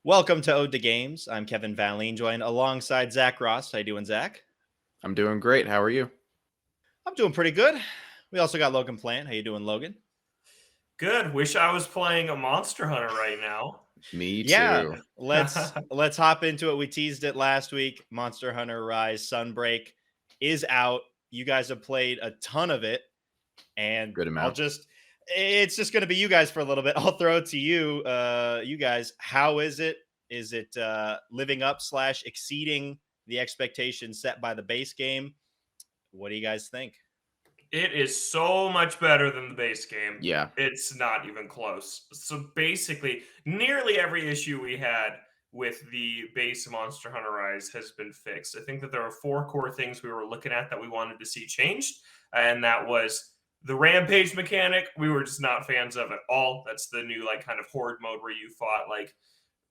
Welcome to Ode to Games. I'm Kevin Van joined alongside Zach Ross. How you doing, Zach? I'm doing great. How are you? I'm doing pretty good. We also got Logan Plant. How you doing, Logan? Good. Wish I was playing a Monster Hunter right now. Me Yeah, too. let's hop into it. We teased it last week. Monster Hunter Rise Sunbreak is out. You guys have played a ton of it, and Good amount. it's just going to be you guys for a little bit. I'll throw it to you, you guys. How is it? Is it living up / exceeding the expectations set by the base game? What do you guys think? It is so much better than the base game. Yeah. It's not even close. So basically, nearly every issue we had with the base Monster Hunter Rise has been fixed. I think that there are four core things we were looking at that we wanted to see changed, and that was the rampage mechanic. We were just not fans of at all. That's the new like kind of horde mode where you fought like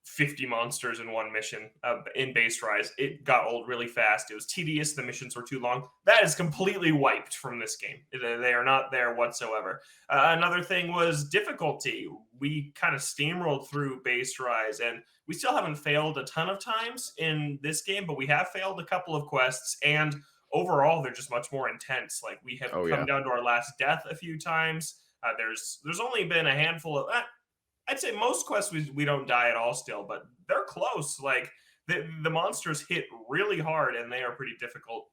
50 monsters in one mission in base rise. It got old really fast. It was tedious. The missions were too long. That is completely wiped from this game. They are not there whatsoever. Another thing was difficulty. We kind of steamrolled through base rise, and we still haven't failed a ton of times in this game, but we have failed a couple of quests, and overall they're just much more intense. Like we have come down to our last death a few times. There's only been a handful of I'd say most quests we don't die at all still, but they're close. Like the monsters hit really hard and they are pretty difficult.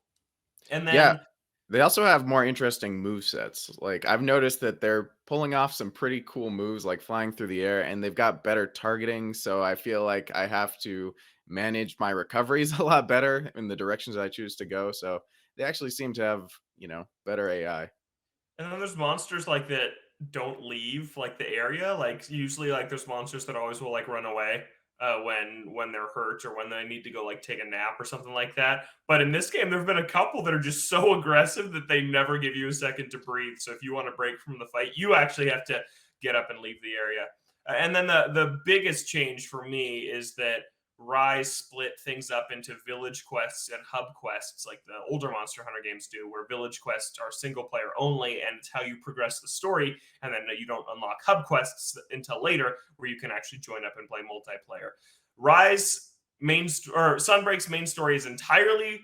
And then they also have more interesting move sets. Like I've noticed that they're pulling off some pretty cool moves like flying through the air, and they've got better targeting, so I feel like I have to manage my recoveries a lot better in the directions I choose to go. So they actually seem to have, better AI. and then there's monsters like that don't leave like the area. Like usually like there's monsters that always will like run away when they're hurt or when they need to go like take a nap or something like that. But in this game, there have been a couple that are just so aggressive that they never give you a second to breathe. So if you want to break from the fight, you actually have to get up and leave the area. And then the biggest change for me is that Rise split things up into village quests and hub quests, like the older Monster Hunter games do, where village quests are single player only, and it's how you progress the story. And then you don't unlock hub quests until later, where you can actually join up and play multiplayer. Rise Sunbreak's main story is entirely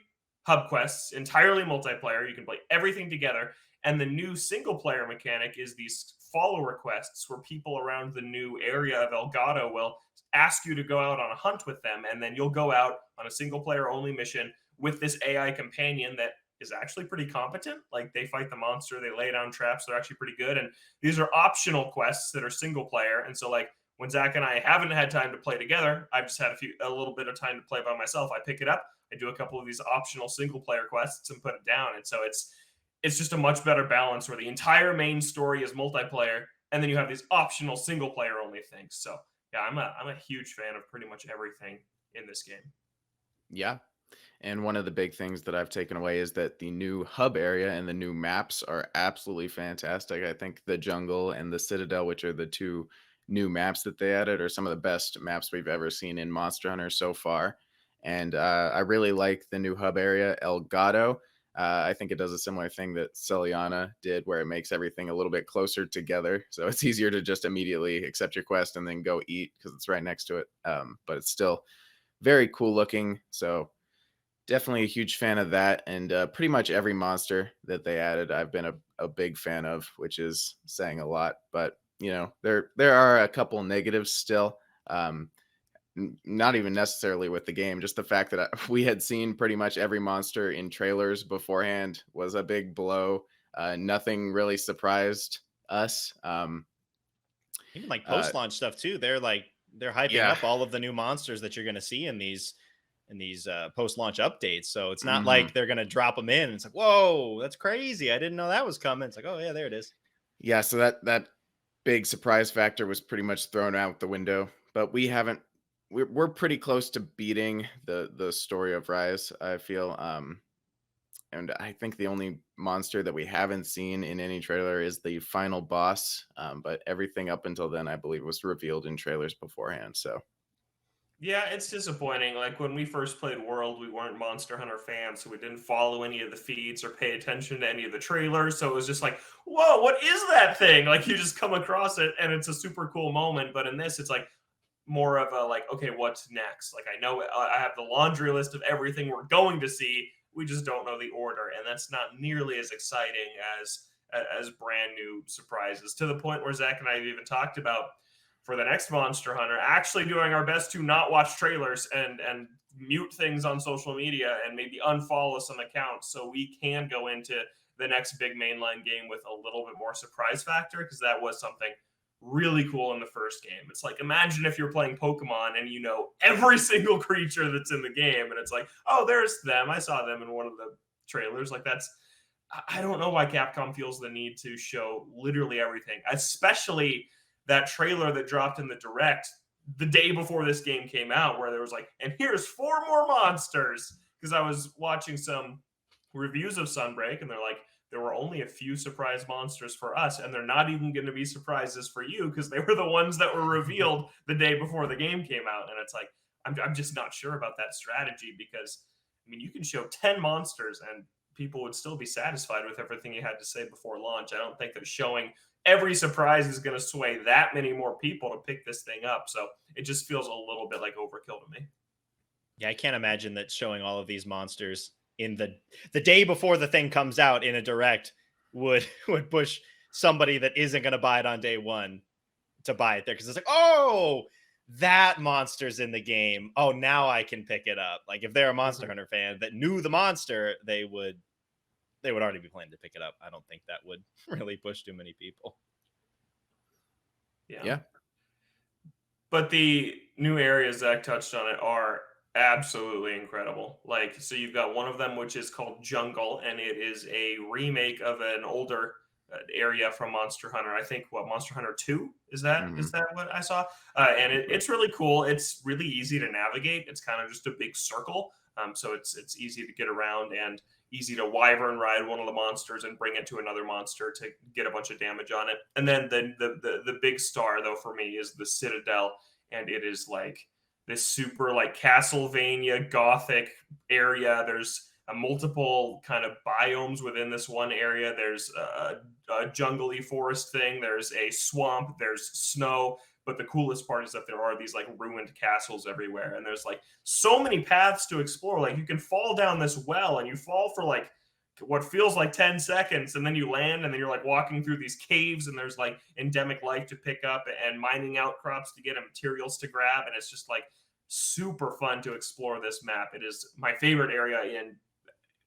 hub quests, entirely multiplayer. You can play everything together. And the new single player mechanic is these follower quests where people around the new area of Elgato will ask you to go out on a hunt with them, and then you'll go out on a single player only mission with this AI companion that is actually pretty competent. Like they fight the monster, they lay down traps, they're actually pretty good. And these are optional quests that are single player. And so like when Zach and I haven't had time to play together, I've just had a little bit of time to play by myself. I pick it up, I do a couple of these optional single player quests and put it down. And so it's just a much better balance where the entire main story is multiplayer, and then you have these optional single player only things. So yeah, I'm a huge fan of pretty much everything in this game. Yeah. And one of the big things that I've taken away is that the new hub area and the new maps are absolutely fantastic. I think the jungle and the citadel, which are the two new maps that they added, are some of the best maps we've ever seen in Monster Hunter so far. And I really like the new hub area, Elgato. I think it does a similar thing that Celiana did, where it makes everything a little bit closer together. So it's easier to just immediately accept your quest and then go eat because it's right next to it. But it's still very cool looking. So definitely a huge fan of that. And pretty much every monster that they added, I've been a big fan of, which is saying a lot. But, there are a couple negatives still. Not even necessarily with the game, just the fact that we had seen pretty much every monster in trailers beforehand was a big blow. Nothing really surprised us. Even like post-launch stuff too. They're hyping up all of the new monsters that you're going to see in these post-launch updates. So it's not like they're going to drop them in. It's like, whoa, that's crazy. I didn't know that was coming. It's like, oh yeah, there it is. Yeah. So that big surprise factor was pretty much thrown out the window, but we're pretty close to beating the story of Rise, I feel. And I think the only monster that we haven't seen in any trailer is the final boss. But everything up until then, I believe, was revealed in trailers beforehand. So yeah, it's disappointing. Like when we first played World, we weren't Monster Hunter fans, so we didn't follow any of the feeds or pay attention to any of the trailers. So it was just like, whoa, what is that thing? Like you just come across it and it's a super cool moment. But in this, it's like, more of a like, okay, what's next? Like, I know I have the laundry list of everything we're going to see. We just don't know the order, and that's not nearly as exciting as brand new surprises. To the point where Zach and I have even talked about for the next Monster Hunter, actually doing our best to not watch trailers and mute things on social media and maybe unfollow some accounts so we can go into the next big mainline game with a little bit more surprise factor, because that was something really cool in the first game. It's like, imagine if you're playing Pokemon and you know every single creature that's in the game, and it's like, oh, there's them. I saw them in one of the trailers. Like, that's, I don't know why Capcom feels the need to show literally everything, especially that trailer that dropped in the Direct the day before this game came out, where there was like, and here's 4 more monsters. Because I was watching some reviews of Sunbreak, and they're like, there were only a few surprise monsters for us, and they're not even going to be surprises for you because they were the ones that were revealed the day before the game came out. And it's like, I'm just not sure about that strategy, because, I mean, you can show 10 monsters and people would still be satisfied with everything you had to say before launch. I don't think that showing every surprise is going to sway that many more people to pick this thing up. So it just feels a little bit like overkill to me. Yeah, I can't imagine that showing all of these monsters in the day before the thing comes out in a Direct would push somebody that isn't going to buy it on day one to buy it there, because it's like, oh, that monster's in the game. Oh, now I can pick it up. Like, if they're a Monster Hunter fan that knew the monster, they would already be planning to pick it up. I don't think that would really push too many people. Yeah. But the new areas Zach touched on it are absolutely incredible. Like, so you've got one of them which is called Jungle, and it is a remake of an older area from Monster Hunter. I think Monster Hunter 2 is that what I saw? And it's really cool. It's really easy to navigate. It's kind of just a big circle, so it's easy to get around and easy to wyvern ride one of the monsters and bring it to another monster to get a bunch of damage on it. And then the big star though for me is the Citadel, and it is like this super like Castlevania Gothic area. There's multiple kind of biomes within this one area. There's a jungly forest thing. There's a swamp. There's snow. But the coolest part is that there are these like ruined castles everywhere. And there's like so many paths to explore. Like, you can fall down this well and you fall for like what feels like 10 seconds. And then you land, and then you're like walking through these caves, and there's like endemic life to pick up and mining outcrops to get materials to grab. And it's just like super fun to explore this map. It is my favorite area in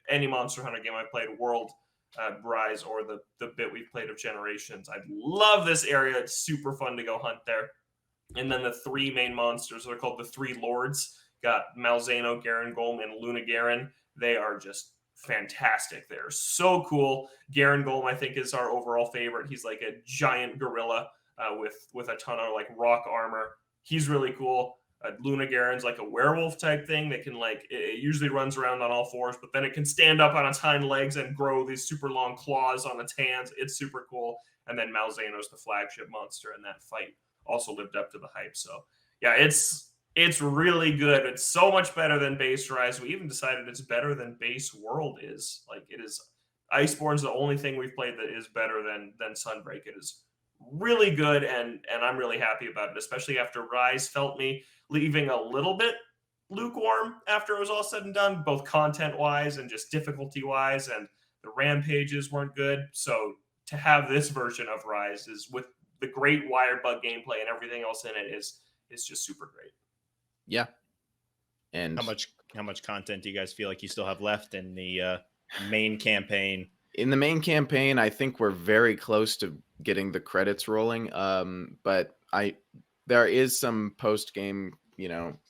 any Monster Hunter game I've played, World, Rise, or the bit we've played of Generations. I love this area. It's super fun to go hunt there. And then the 3 main monsters are called the 3 Lords. Got Malzeno, Garen Golem, and Luna Garen. They are just fantastic. They're so cool. Garen Golem, I think, is our overall favorite. He's like a giant gorilla with a ton of like rock armor. He's really cool. Luna Garen's like a werewolf type thing that can like, it usually runs around on all 4s, but then it can stand up on its hind legs and grow these super long claws on its hands. It's super cool. And then Malzeno's the flagship monster, and that fight also lived up to the hype. So yeah, it's really good. It's so much better than base Rise. We even decided it's better than base World is. Like, it is, Iceborne's the only thing we've played that is better than Sunbreak. It is really good, and I'm really happy about it, especially after Rise felt me leaving a little bit lukewarm after it was all said and done, both content-wise and just difficulty-wise, and the rampages weren't good. So to have this version of Rise is with the great wire bug gameplay and everything else in it is just super great. Yeah. And how much content do you guys feel like you still have left in the main campaign? In the main campaign, I think we're very close to getting the credits rolling. But there is some post-game,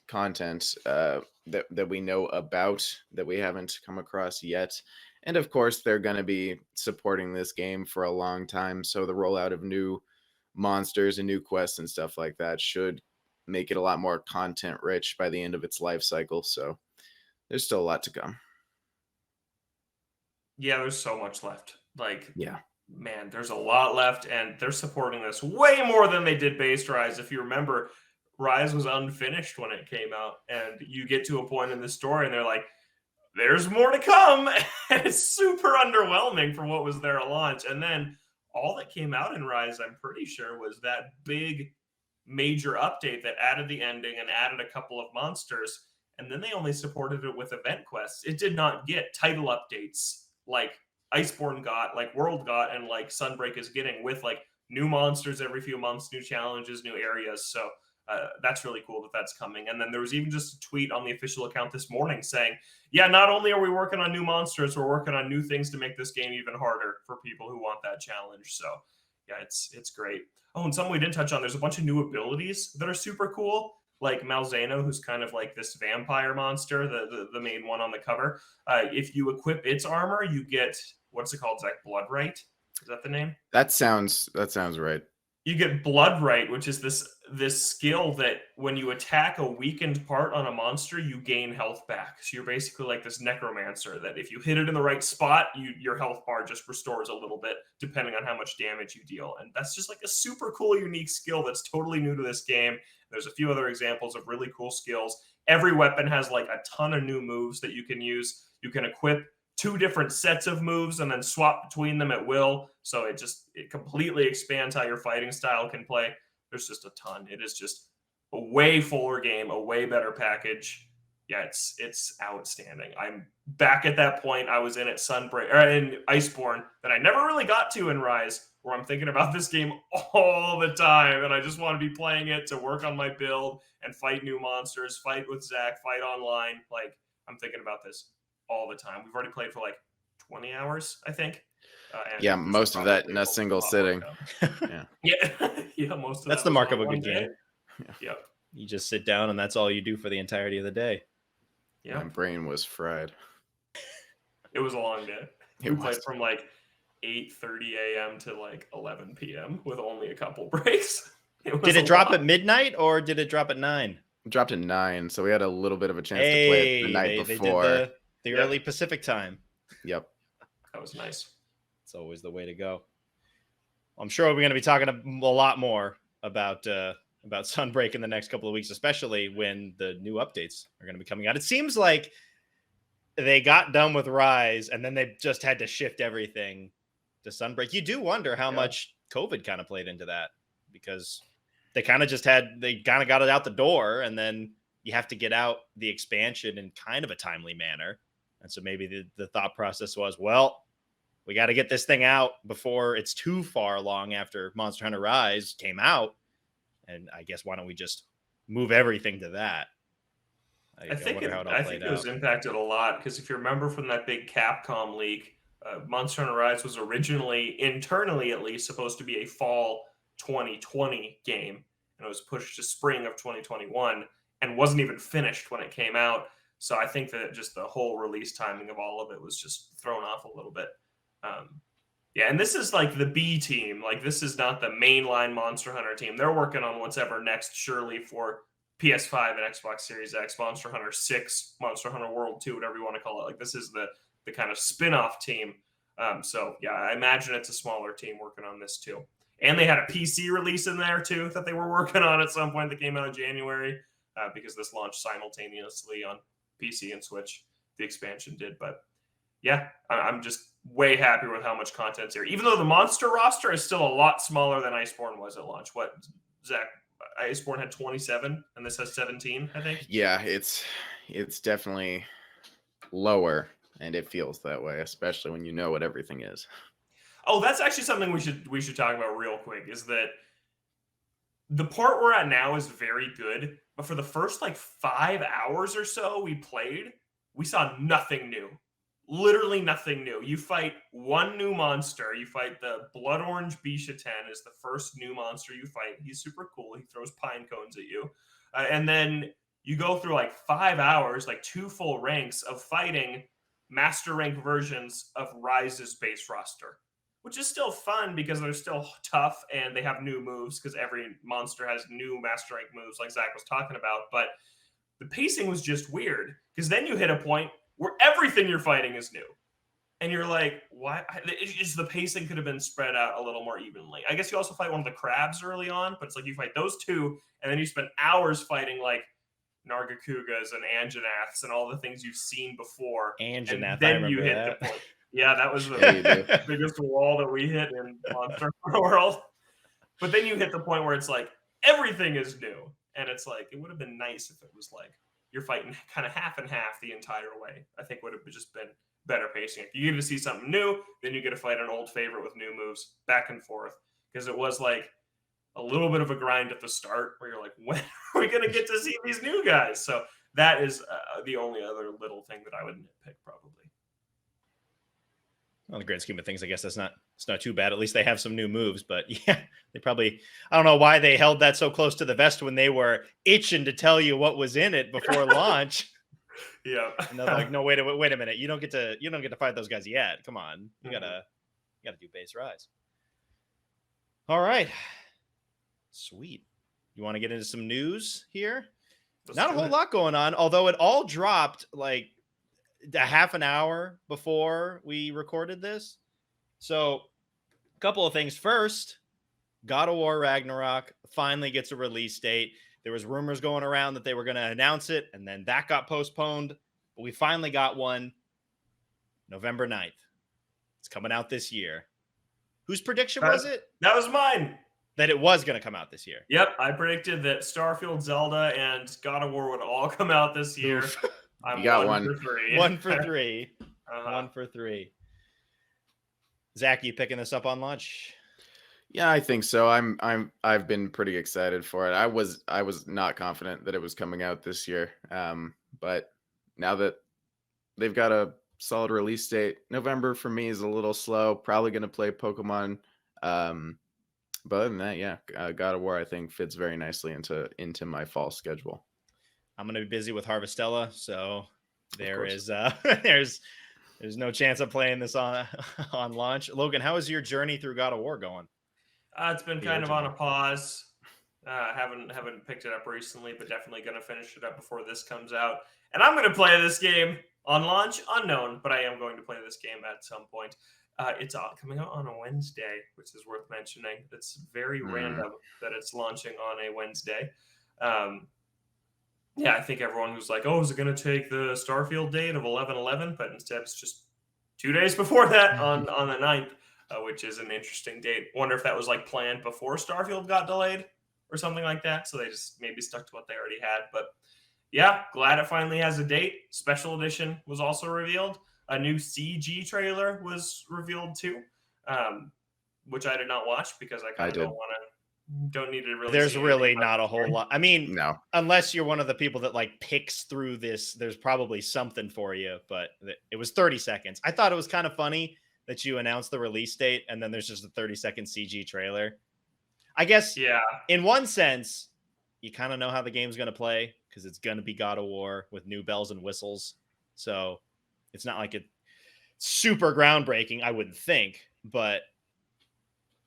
content that we know about that we haven't come across yet. And of course, they're going to be supporting this game for a long time. So the rollout of new monsters and new quests and stuff like that should make it a lot more content rich by the end of its life cycle. So there's still a lot to come. Yeah, there's so much left. Like, yeah, man, there's a lot left, and they're supporting this way more than they did base Rise. If you remember, Rise was unfinished when it came out, and you get to a point in the story and they're like, there's more to come. And it's super underwhelming for what was there at launch. And then all that came out in Rise, I'm pretty sure, was that big major update that added the ending and added a couple of monsters, and then they only supported it with event quests. It did not get title updates like Iceborne got, like World got, and like Sunbreak is getting, with like new monsters every few months, new challenges, new areas. So that's really cool that that's coming. And then there was even just a tweet on the official account this morning saying, yeah, not only are we working on new monsters, we're working on new things to make this game even harder for people who want that challenge. So yeah, it's great. Oh, and something we didn't touch on, there's a bunch of new abilities that are super cool. Like Malzeno, who's kind of like this vampire monster, the main one on the cover. If you equip its armor, you get, what's it called, Zach? Bloodright? Is that the name? That sounds right. You get Bloodright, which is this skill that when you attack a weakened part on a monster, you gain health back. So you're basically like this necromancer that if you hit it in the right spot, your health bar just restores a little bit depending on how much damage you deal. And that's just like a super cool, unique skill that's totally new to this game. There's a few other examples of really cool skills. Every weapon has like a ton of new moves that you can use. You can equip 2 different sets of moves and then swap between them at will. So it completely expands how your fighting style can play. There's just a ton. It is just a way fuller game, a way better package. Yeah, it's outstanding. I'm back at that point I was in at Sunbreak or in Iceborne that I never really got to in Rise, where I'm thinking about this game all the time, and I just want to be playing it to work on my build and fight new monsters, fight with Zach, fight online. Like, I'm thinking about this all the time. We've already played for like 20 hours, I think. Yeah, most of that in a single sitting. Yeah, most of that's the mark of a good game. Yep. You just sit down and that's all you do for the entirety of the day. Yeah, my brain was fried. It was a long day. We played from like 8:30 a.m. to like 11 p.m. with only a couple breaks. Did it drop at midnight or did it drop at 9? It dropped at 9, so we had a little bit of a chance to play it the night before. They did the early Pacific time. Yep. That was nice. It's always the way to go. I'm sure we're going to be talking a lot more about Sunbreak in the next couple of weeks, especially when the new updates are going to be coming out. It seems like they got done with Rise and then they just had to shift everything to Sunbreak. You do wonder how much COVID kind of played into that, because they kind of got it out the door, and then you have to get out the expansion in kind of a timely manner. And so maybe the thought process was, well, we got to get this thing out before it's too far along after Monster Hunter Rise came out. And I guess, why don't we just move everything to that? I think it was impacted a lot, because if you remember from that big Capcom leak, Monster Hunter Rise was originally, internally at least, supposed to be a fall 2020 game, and it was pushed to spring of 2021 and wasn't even finished when it came out. So I think that just the whole release timing of all of it was just thrown off a little bit. Yeah, and this is like the B team. Like, this is not the mainline Monster Hunter team. They're working on what's ever next, surely, for PS5 and Xbox Series X, Monster Hunter 6, Monster Hunter World 2, whatever you want to call it. Like, this is the kind of spin-off team. So, yeah, I imagine it's a smaller team working on this, too. And they had a PC release in there, too, that they were working on at some point that came out in January, because this launched simultaneously on PC and Switch. The expansion did, but yeah, I'm just way happy with how much content's here. Even though the monster roster is still a lot smaller than Iceborne was at launch. What, Zach? Iceborne had 27, and this has 17, I think. Yeah, it's definitely lower, and it feels that way, especially when you know what everything is. Oh, that's actually something we should talk about real quick, is that the part we're at now is very good, but for the first like 5 hours or so we played, we saw nothing new. Literally nothing new. You fight one new monster. You fight the Blood Orange Bishaten is the first new monster you fight. He's super cool. He throws pine cones at you. And then you go through like 5 hours, like 2 full ranks of fighting master rank versions of Rise's base roster, which is still fun because they're still tough and they have new moves, because every monster has new master rank moves like Zach was talking about. But the pacing was just weird, because then you hit a point where everything you're fighting is new. And you're like, why? It's just the pacing could have been spread out a little more evenly. I guess you also fight one of the crabs early on, but it's like you fight those 2, and then you spend hours fighting like Nargacugas and Anjanaths and all the things you've seen before. Anjanath, and then you hit the point. Yeah, that was the biggest wall that we hit in Monster Hunter World. But then you hit the point where it's like, everything is new. And it's like, it would have been nice if it was like you're fighting kind of half and half the entire way. I think would have just been better pacing. If you get to see something new, then you get to fight an old favorite with new moves back and forth. Because it was like a little bit of a grind at the start where you're like, when are we going to get to see these new guys? So that is the only other little thing that I would nitpick probably. On the grand scheme of things, I guess it's not too bad. At least they have some new moves, but yeah, they probably, I don't know why they held that so close to the vest when they were itching to tell you what was in it before launch. Yeah. And they're like, no, wait a minute. You don't get to fight those guys yet. Come on. You gotta do base rise. All right. Sweet. You want to get into some news here? Not a whole lot going on, although it all dropped like a half an hour before we recorded this. So a couple of things. First, God of War Ragnarok finally gets a release date. There was rumors going around that they were going to announce it, and then that got postponed. But we finally got one November 9th. It's coming out this year. Whose prediction was it? That was mine. That it was going to come out this year. Yep. I predicted that Starfield, Zelda, and God of War would all come out this year. You got one. For 3. 1 for 3. 1 for 3. Zach, you picking this up on launch? Yeah, I think so. I've been pretty excited for it. I was not confident that it was coming out this year. But now that they've got a solid release date, November for me is a little slow. Probably going to play Pokemon. But other than that, yeah, God of War I think fits very nicely into my fall schedule. I'm going to be busy with Harvestella, so there's no chance of playing this on launch. Logan, how is your journey through God of War going? It's been kind of on a pause. Haven't picked it up recently, but definitely going to finish it up before this comes out. And I'm going to play this game on launch, unknown, but I am going to play this game at some point. It's coming out on a Wednesday, which is worth mentioning. It's very random that it's launching on a Wednesday. Yeah, I think everyone was like, oh, is it going to take the Starfield date of 11/11? But instead, it's just 2 days before that on the 9th, which is an interesting date. Wonder if that was like planned before Starfield got delayed or something like that. So they just maybe stuck to what they already had. But yeah, glad it finally has a date. Special edition was also revealed. A new CG trailer was revealed too, which I did not watch because I kind of don't need to really. There's really not a whole lot. I mean, no, unless you're one of the people that like picks through this, there's probably something for you, but it was 30 seconds. I thought it was kind of funny that you announced the release date and then there's just a 30-second CG trailer. I guess, yeah, in one sense, you kind of know how the game's going to play because it's going to be God of War with new bells and whistles. So it's not like it's super groundbreaking, I wouldn't think, but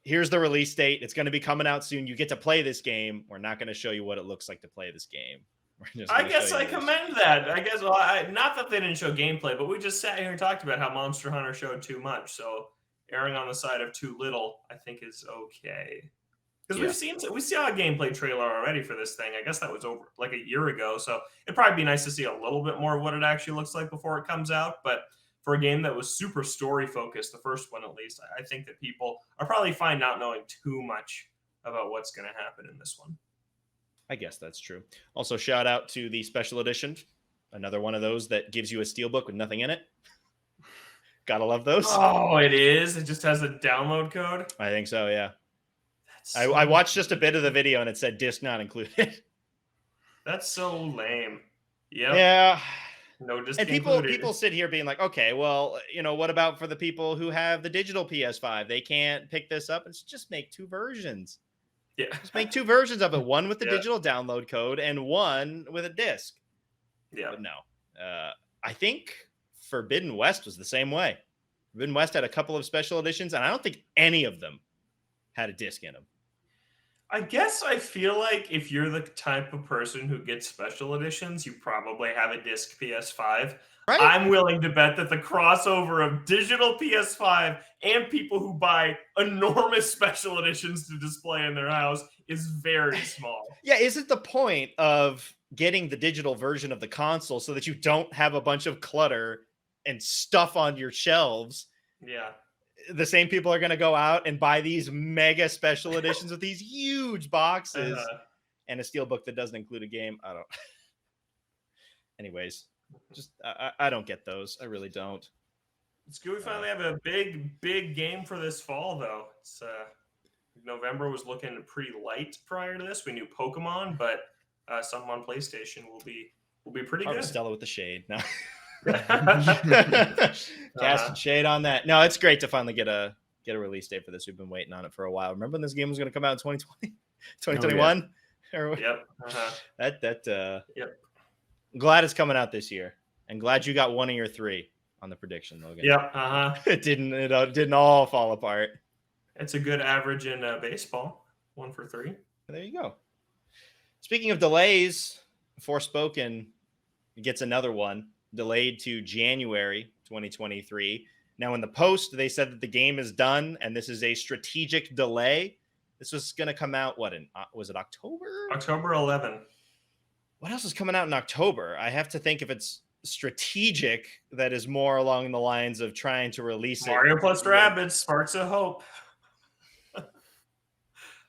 here's the release date. It's going to be coming out soon. You get to play this game. We're not going to show you what it looks like to play this game. I guess I commend that. I guess, not that they didn't show gameplay, but we just sat here and talked about how Monster Hunter showed too much. So erring on the side of too little, I think is okay. Because we saw a gameplay trailer already for this thing. I guess that was over like a year ago. So it'd probably be nice to see a little bit more of what it actually looks like before it comes out. But for a game that was super story focused, the first one at least, I think that people are probably fine not knowing too much about what's going to happen in this one. I guess that's true. Also, shout out to the special edition. Another one of those that gives you a steelbook with nothing in it. Gotta love those. Oh, it is? It just has a download code? I think so, yeah. I watched just a bit of the video and it said disc not included. That's so lame. Yep. Yeah. No disc and people sit here being like, okay, well, what about for the people who have the digital PS5? They can't pick this up. It's just make 2 versions. Yeah. Just make 2 versions of it. One with the digital download code and one with a disc. Yeah. But no. I think Forbidden West was the same way. Forbidden West had a couple of special editions, and I don't think any of them had a disc in them. I guess I feel like if you're the type of person who gets special editions, you probably have a disc PS5. Right? I'm willing to bet that the crossover of digital PS5 and people who buy enormous special editions to display in their house is very small. Yeah, isn't the point of getting the digital version of the console so that you don't have a bunch of clutter and stuff on your shelves? Yeah. The same people are going to go out and buy these mega special editions with these huge boxes and a steelbook that doesn't include a game. I don't. Anyways, just I don't get those. I really don't. It's good we finally have a big game for this fall, though. It's November was looking pretty light prior to this. We knew Pokemon, but something on PlayStation will be pretty good. Stella with the shade. No. Casting shade on that. No, it's great to finally get a release date for this. We've been waiting on it for a while. Remember when this game was going to come out in 2020, 2021? Yep. Yep. I'm glad it's coming out this year, and glad you got one of your three on the prediction, Logan. Yep. It didn't all fall apart. It's a good average in baseball. 1 for 3. There you go. Speaking of delays, Forspoken gets another one delayed to January 2023. Now, in the post, they said that the game is done, and this is a strategic delay. This was going to come out, was it October? October 11. What else is coming out in October? I have to think if it's strategic, that is more along the lines of trying to release Mario plus Rabbids, Sparks of Hope.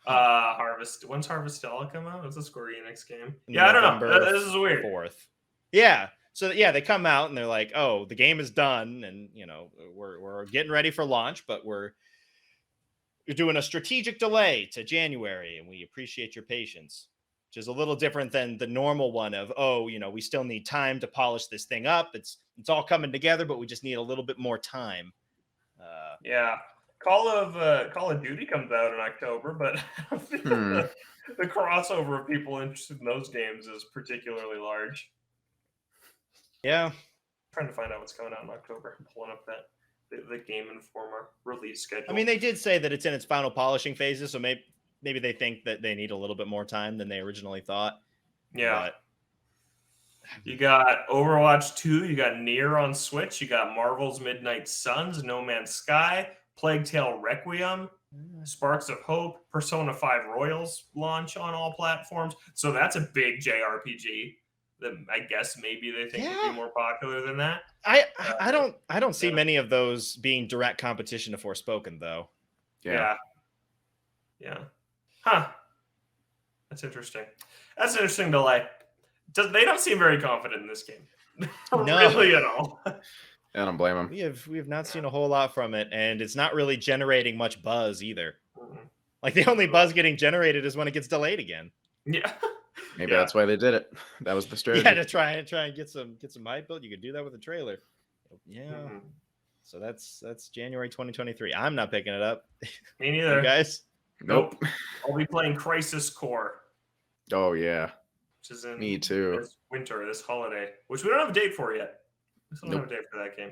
Harvest. When's Harvestella come out? It's a Square Enix game. Yeah, November, I don't know. This is weird. 4th. Yeah. So yeah, they come out and they're like, "Oh, the game is done, and we're getting ready for launch, but we're doing a strategic delay to January, and we appreciate your patience." Which is a little different than the normal one of, we still need time to polish this thing up. It's all coming together, but we just need a little bit more time. Yeah. Call of Duty comes out in October, but I think the crossover of people interested in those games is particularly large. Yeah. I'm trying to find out what's coming out in October. I'm pulling up the Game Informer release schedule. I mean, they did say that it's in its final polishing phases, so maybe they think that they need a little bit more time than they originally thought. Yeah. But you got Overwatch 2, you got Nier on Switch, you got Marvel's Midnight Suns, No Man's Sky, Plague Tale Requiem, Sparks of Hope, Persona 5 Royals launch on all platforms. So that's a big JRPG that I guess maybe they think would be more popular than that. I don't see many of those being direct competition to Forspoken, though. Yeah. Huh. That's interesting. That's an interesting delay. They don't seem very confident in this game. No. Really at all. I don't blame them. We have not seen a whole lot from it, and it's not really generating much buzz either. Mm-hmm. Like, the only buzz getting generated is when it gets delayed again. Yeah. Maybe that's why they did it. That was the strategy. Yeah, to try and get some hype build. You could do that with a trailer. Yeah. Mm-hmm. So that's January 2023. I'm not picking it up. Me neither. You guys? Nope. I'll be playing Crisis Core. Oh yeah. Which is in Me too. This winter, this holiday, which we don't have a date for yet. We still don't have a date for that game.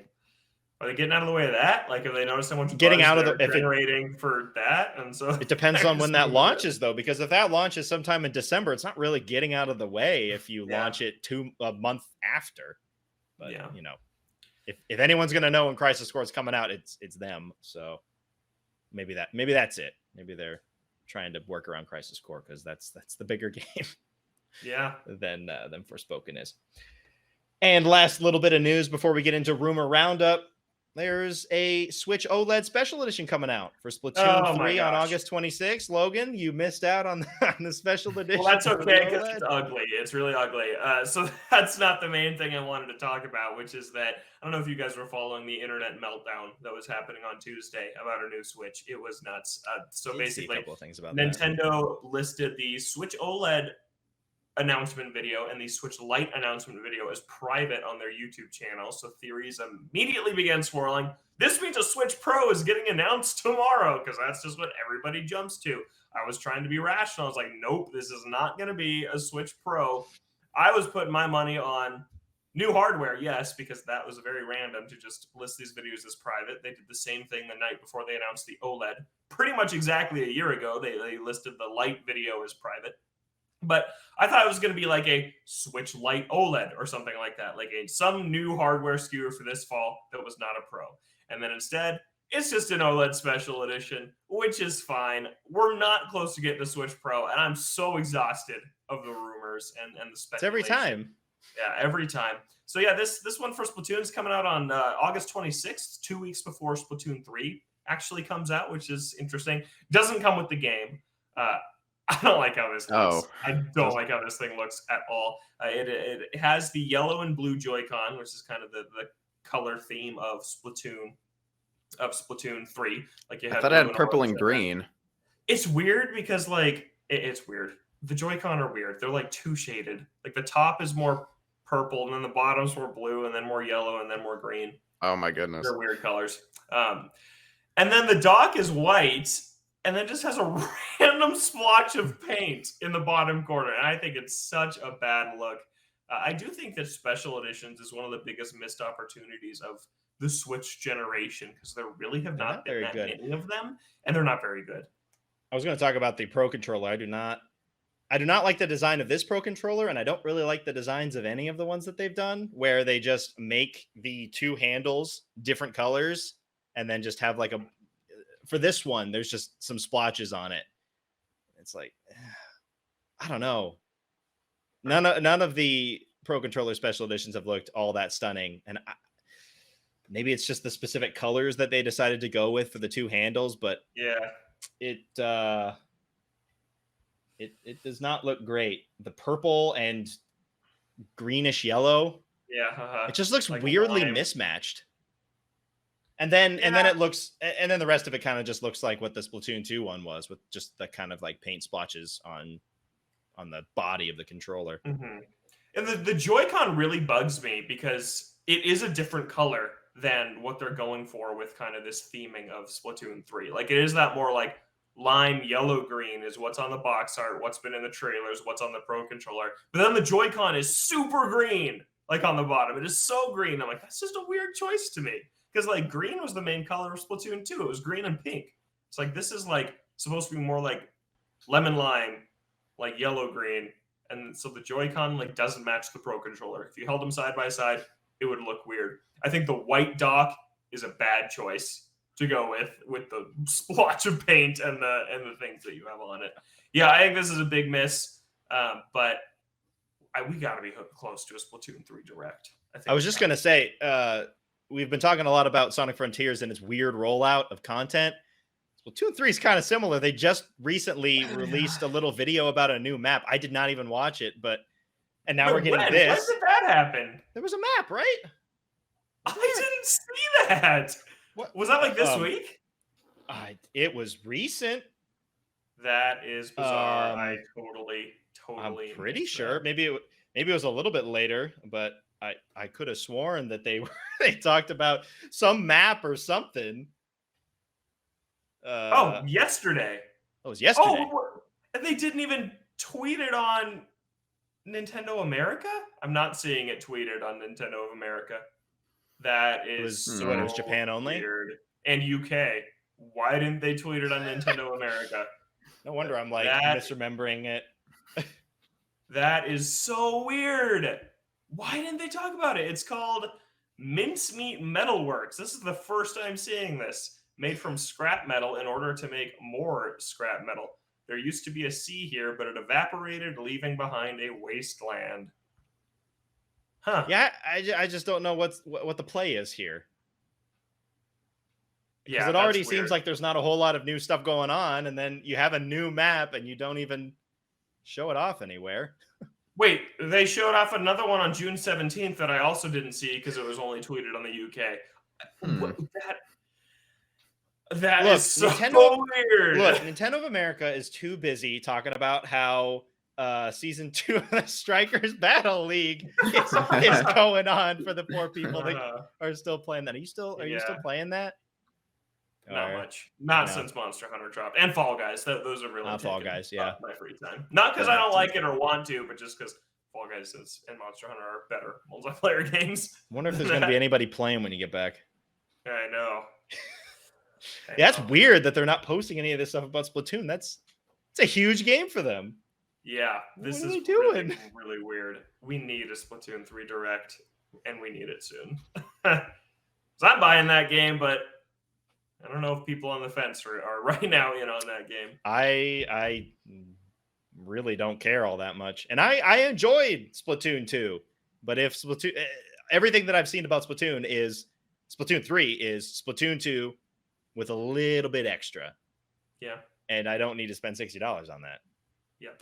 Are they getting out of the way of that? Like, have they noticed so much getting buzz out of the generating for that? And so it depends on when that launches, though, because if that launches sometime in December, it's not really getting out of the way if you launch it a month after. But if anyone's gonna know when Crisis Core is coming out, it's them. So maybe that's it. Maybe they're trying to work around Crisis Core because that's the bigger game. Yeah. than Forspoken is. And last little bit of news before we get into rumor roundup. There's a Switch OLED special edition coming out for Splatoon 3 on August 26th. Logan, you missed out on the special edition. Well, that's okay because it's ugly. It's really ugly. So that's not the main thing I wanted to talk about, which is that I don't know if you guys were following the internet meltdown that was happening on Tuesday about our new Switch. It was nuts. So basically, a couple of things about Nintendo listed the Switch OLED announcement video and the Switch Lite announcement video as private on their YouTube channel. So theories immediately began swirling. This means a Switch Pro is getting announced tomorrow because that's just what everybody jumps to. I was trying to be rational. I was like, nope, this is not going to be a Switch Pro. I was putting my money on new hardware, yes, because that was very random to just list these videos as private. They did the same thing the night before they announced the OLED. Pretty much exactly a year ago, they listed the Lite video as private. But I thought it was going to be like a Switch Lite OLED or something like that, like some new hardware SKU for this fall that was not a Pro. And then instead, it's just an OLED special edition, which is fine. We're not close to getting the Switch Pro, and I'm so exhausted of the rumors and the speculation. It's every time. Yeah, every time. So yeah, this one for Splatoon is coming out on August 26th, 2 weeks before Splatoon 3 actually comes out, which is interesting. Doesn't come with the game. I don't like how this looks. Oh. I don't like how this thing looks at all. It has the yellow and blue Joy-Con, which is kind of the color theme of Splatoon 3. Like you I had thought blue I had and purple orange and in there. green. It's weird because like it's weird. The Joy-Con are weird. They're like two shaded. Like the top is more purple, and then the bottom's more blue, and then more yellow, and then more green. Oh my goodness. They're weird colors. And then the dock is white, and then just has a random splotch of paint in the bottom corner. And I think it's such a bad look. I do think that special editions is one of the biggest missed opportunities of the Switch generation, because there really have not been that many of them, and they're not very good. I was going to talk about the Pro Controller. I do not like the design of this Pro Controller, and I don't really like the designs of any of the ones that they've done, where they just make the two handles different colors and then just have like for this one, there's just some splotches on it. It's like, I don't know. None of the Pro Controller special editions have looked all that stunning, and maybe it's just the specific colors that they decided to go with for the two handles, but yeah, it does not look great. The purple and greenish yellow, it just looks like weirdly mismatched. And then it looks, and then the rest of it kind of just looks like what the Splatoon 2 one was, with just the kind of like paint splotches on the body of the controller. Mm-hmm. And the Joy-Con really bugs me because it is a different color than what they're going for with kind of this theming of Splatoon 3. Like it is that more like lime yellow green is what's on the box art, what's been in the trailers, what's on the Pro Controller. But then the Joy-Con is super green, like on the bottom. It is so green. I'm like, that's just a weird choice to me. Because like green was the main color of Splatoon 2. It was green and pink. It's like this is like supposed to be more like lemon lime, like yellow green. And so the Joy-Con like doesn't match the Pro Controller. If you held them side by side, it would look weird. I think the white dock is a bad choice to go with the splotch of paint and the things that you have on it. Yeah, I think this is a big miss. But we got to be close to a Splatoon 3 Direct. I was just going to say, we've been talking a lot about Sonic Frontiers and its weird rollout of content. Splatoon 3 is kind of similar. They just recently released a little video about a new map. I did not even watch it, and now we're getting this. When did that happen? There was a map, right? I didn't see that. What was that like this week? It was recent. That is bizarre. I totally. I'm pretty sure. Maybe it was a little bit later, but I could have sworn that they talked about some map or something. Yesterday. It was yesterday. And they didn't even tweet it on Nintendo America? I'm not seeing it tweeted on Nintendo of America. That is so it was Japan only? Weird. And UK. Why didn't they tweet it on Nintendo America? No wonder I'm like misremembering it. That is so weird. Why didn't they talk about it? It's called Mincemeat Metalworks. This is the first time seeing this. Made from scrap metal in order to make more scrap metal. There used to be a sea here, but it evaporated, leaving behind a wasteland. Huh. Yeah, I just don't know what the play is here. Because it already seems like there's not a whole lot of new stuff going on, and then you have a new map, and you don't even show it off anywhere. Wait, they showed off another one on June 17th that I also didn't see because it was only tweeted on the UK. That is so weird. Look, Nintendo of America is too busy talking about how season 2 of the Strikers Battle League is going on for the poor people that are still playing that. Are you still playing that? Not much. Not since Monster Hunter dropped. And Fall Guys. Those are really Fall Guys, yeah. My free time. Not because I don't like it or want to, but just because Fall Guys and Monster Hunter are better multiplayer games. I wonder if there's going to be anybody playing when you get back. I know. Yeah, that's weird that they're not posting any of this stuff about Splatoon. It's a huge game for them. Yeah, this is doing? Really weird. We need a Splatoon 3 Direct, and we need it soon. So I'm buying that game, but I don't know if people on the fence are right now in on that game. I really don't care all that much. And I enjoyed Splatoon 2. But if everything that I've seen about Splatoon 3 is Splatoon 2 with a little bit extra. Yeah. And I don't need to spend $60 on that. Yep.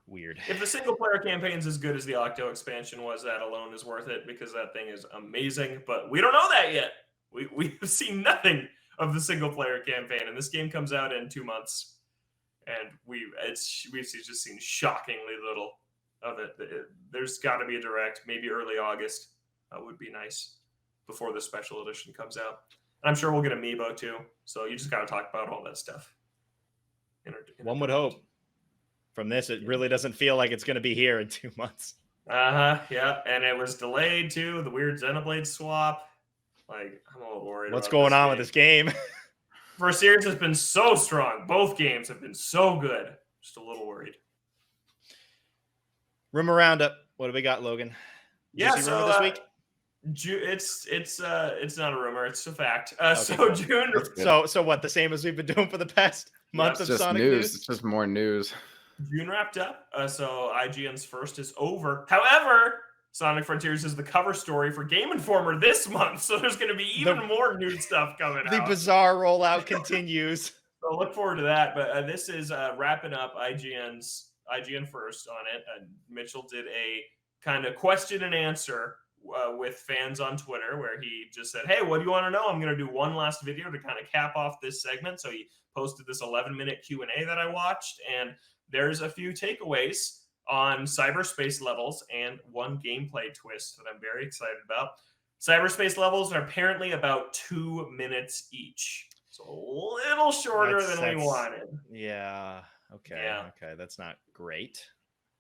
Weird. If the single player campaign is as good as the Octo expansion was, that alone is worth it because that thing is amazing. But we don't know that yet. We have seen nothing of the single player campaign, and this game comes out in 2 months, and we've just seen shockingly little of it. There's got to be a direct, maybe early August would be nice before the special edition comes out. And I'm sure we'll get Amiibo too. So you just got to talk about all that stuff. One would hope. From this, it really doesn't feel like it's going to be here in 2 months. Yeah, and it was delayed too. The weird Xenoblade swap. Like, I'm a little worried. What's going on with this game? For a series that's been so strong, both games have been so good. Just a little worried. Rumor Roundup. What do we got, Logan? Did you see rumor this week? It's not a rumor. It's a fact. Okay, so cool. June. So what? The same as we've been doing for the past month of just Sonic news. It's just more news. June wrapped up, so IGN's first is over. However, Sonic Frontiers is the cover story for Game Informer this month, so there's going to be even more new stuff coming out. The bizarre rollout continues. So look forward to that. But this is wrapping up IGN first on it. Mitchell did a kind of question and answer with fans on Twitter, where he just said, "Hey, what do you want to know? I'm going to do one last video to kind of cap off this segment." So he posted this 11-minute Q&A that I watched, and there's a few takeaways on cyberspace levels and one gameplay twist that I'm very excited about. Cyberspace levels are apparently about 2 minutes each. So a little shorter than we wanted. Yeah. Okay. Yeah. Okay. That's not great.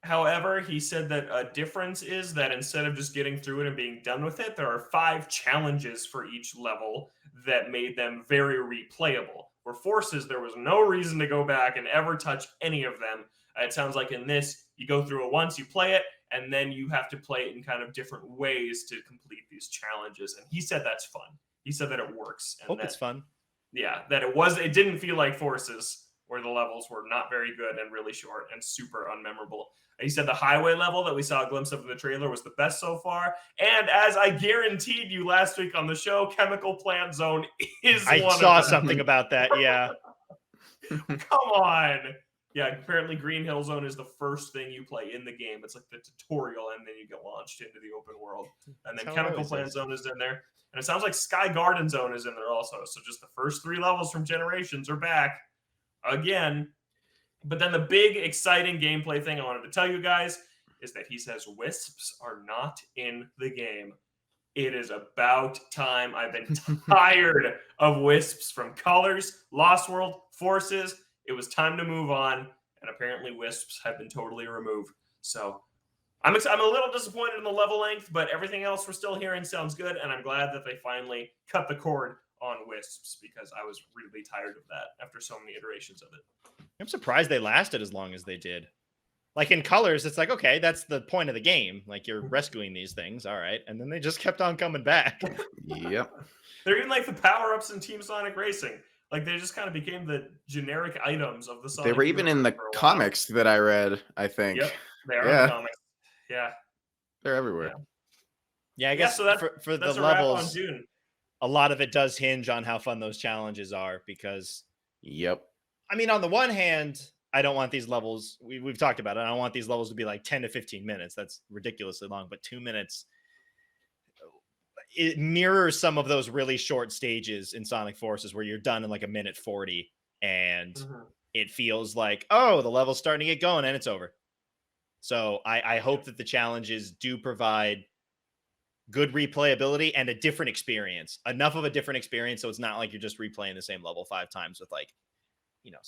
However, he said that a difference is that instead of just getting through it and being done with it, there are 5 challenges for each level that made them very replayable. For Forces, there was no reason to go back and ever touch any of them. It sounds like in this, you go through it once, you play it, and then you have to play it in kind of different ways to complete these challenges. And he said that's fun. He said that it works. And Hope it's fun. Yeah, that it didn't feel like Forces, where the levels were not very good and really short and super unmemorable. He said the highway level that we saw a glimpse of in the trailer was the best so far. And as I guaranteed you last week on the show, Chemical Plant Zone is one of them. I saw something about that, yeah. Come on. Yeah, apparently Green Hill Zone is the first thing you play in the game. It's like the tutorial, and then you get launched into the open world. And then Chemical Plant Zone is in there. And it sounds like Sky Garden Zone is in there also. So just the first 3 levels from Generations are back again. But then the big, exciting gameplay thing I wanted to tell you guys is that he says wisps are not in the game. It is about time. I've been tired of wisps from Colors, Lost World, Forces. It was time to move on, and apparently wisps have been totally removed. So I'm a little disappointed in the level length, but everything else we're still hearing sounds good, and I'm glad that they finally cut the cord on wisps because I was really tired of that after so many iterations of it. I'm surprised they lasted as long as they did. Like in Colors, it's like, okay, that's the point of the game. Like you're rescuing these things, all right. And then they just kept on coming back. Yep. They're even like the power-ups in Team Sonic Racing. Like they just kind of became the generic items of the Sonic. They were even in the comics that I read, I think. Yep, they are in the comics. Yeah. They're everywhere. Yeah, I guess so that's, for that's the a wrap levels, on June. A lot of it does hinge on how fun those challenges are because, yep. I mean, on the one hand, I don't want these levels, we've talked about it, I don't want these levels to be like 10 to 15 minutes. That's ridiculously long, but 2 minutes, it mirrors some of those really short stages in Sonic Forces where you're done in like 1:40 and it feels like, oh, the level's starting to get going and it's over. So I hope that the challenges do provide good replayability and a different experience, enough of a different experience so it's not like you're just replaying the same level 5 times with like, you know,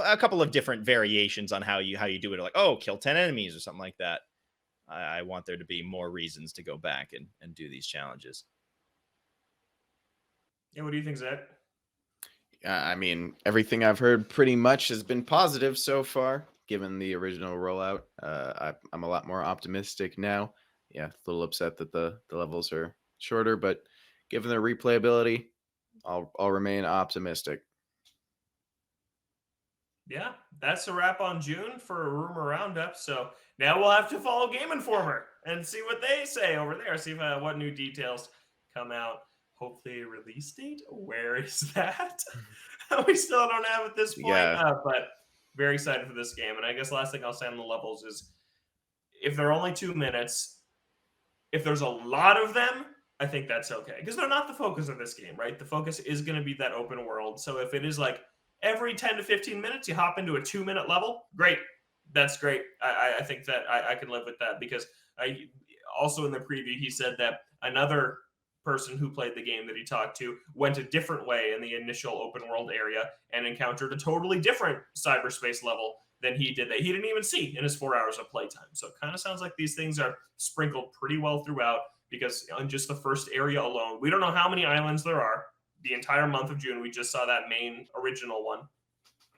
a couple of different variations on how you do it, like, oh, kill 10 enemies or something like that. I want there to be more reasons to go back and do these challenges. Yeah, what do you think, Zach? I mean, everything I've heard pretty much has been positive so far, given the original rollout. I'm a lot more optimistic now. Yeah, a little upset that the levels are shorter, but given their replayability, I'll remain optimistic. Yeah, that's a wrap on June for a rumor roundup. So now we'll have to follow Game Informer and see what they say over there. See what new details come out. Hopefully a release date. Where is that? We still don't have at this point. Yeah. But Very excited for this game. And I guess last thing I'll say on the levels is if they're only 2 minutes, if there's a lot of them, I think that's okay. Because they're not the focus of this game, right? The focus is going to be that open world. So if it is like every 10 to 15 minutes, you hop into a 2-minute level, great. That's great. I think that I can live with that because also in the preview, he said that another person who played the game that he talked to went a different way in the initial open world area and encountered a totally different cyberspace level than he did that he didn't even see in his 4 hours of playtime. So it kind of sounds like these things are sprinkled pretty well throughout because on just the first area alone, we don't know how many islands there are. The entire month of June, we just saw that main original one.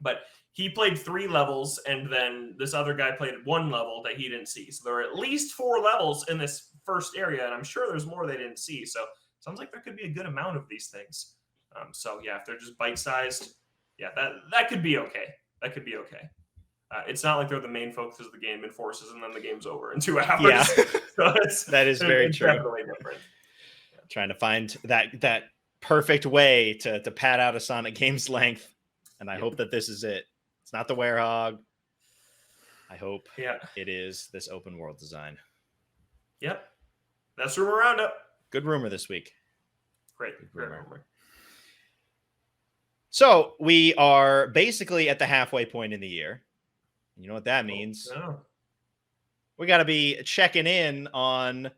But he played 3 levels, and then this other guy played 1 level that he didn't see. So there are at least 4 levels in this first area, and I'm sure there's more they didn't see. So it sounds like there could be a good amount of these things. So yeah, if they're just bite-sized, yeah, that could be okay. That could be okay. It's not like they're the main focus of the game and forces, and then the game's over in 2 hours. Yeah, so that is very true. Definitely different. Yeah. Trying to find that perfect way to pad out a Sonic game's length, and I hope that this is it. It's not the Werehog. I hope it is this open world design. Yep. That's rumor roundup. Good rumor this week. Great rumor. So we are basically at the halfway point in the year. You know what that means? Oh, no. We got to be checking in on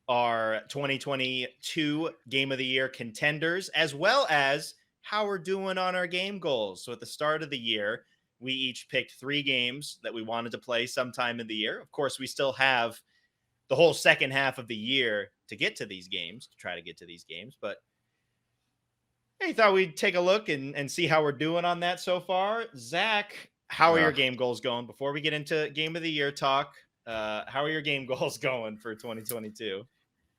our 2022 Game of the Year contenders, as well as how we're doing on our game goals. So at the start of the year, we each picked 3 games that we wanted to play sometime in the year. Of course, we still have the whole second half of the year to get to these games, to try to get to these games. But I thought we'd take a look and see how we're doing on that so far. Zach, how are your game goals going? Before we get into Game of the Year talk, how are your game goals going for 2022?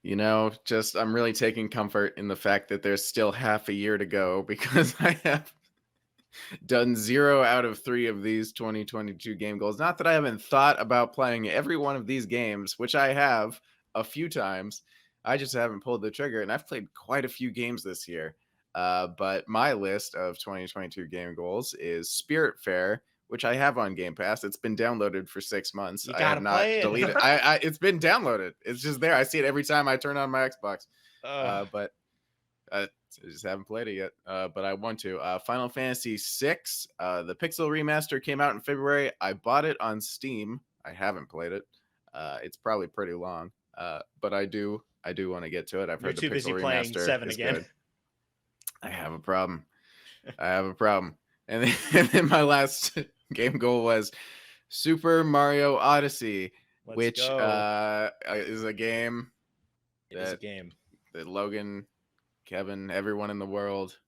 You know, I'm really taking comfort in the fact that there's still half a year to go because I have done 0 out of 3 of these 2022 game goals. Not that I haven't thought about playing every one of these games, which I have a few times. I just haven't pulled the trigger, and I've played quite a few games this year. But my list of 2022 game goals is Spiritfarer, which I have on Game Pass. It's been downloaded for 6 months. I have not deleted it. It's been downloaded. It's just there. I see it every time I turn on my Xbox. But I just haven't played it yet. But I want to. Final Fantasy VI, the Pixel remaster came out in February. I bought it on Steam. I haven't played it. It's probably pretty long. But I do want to get to it. I've heard the Pixel remaster 7 is again. good. I have a problem. And then my last game goal was Super Mario Odyssey, which is a game. That Logan, Kevin, everyone in the world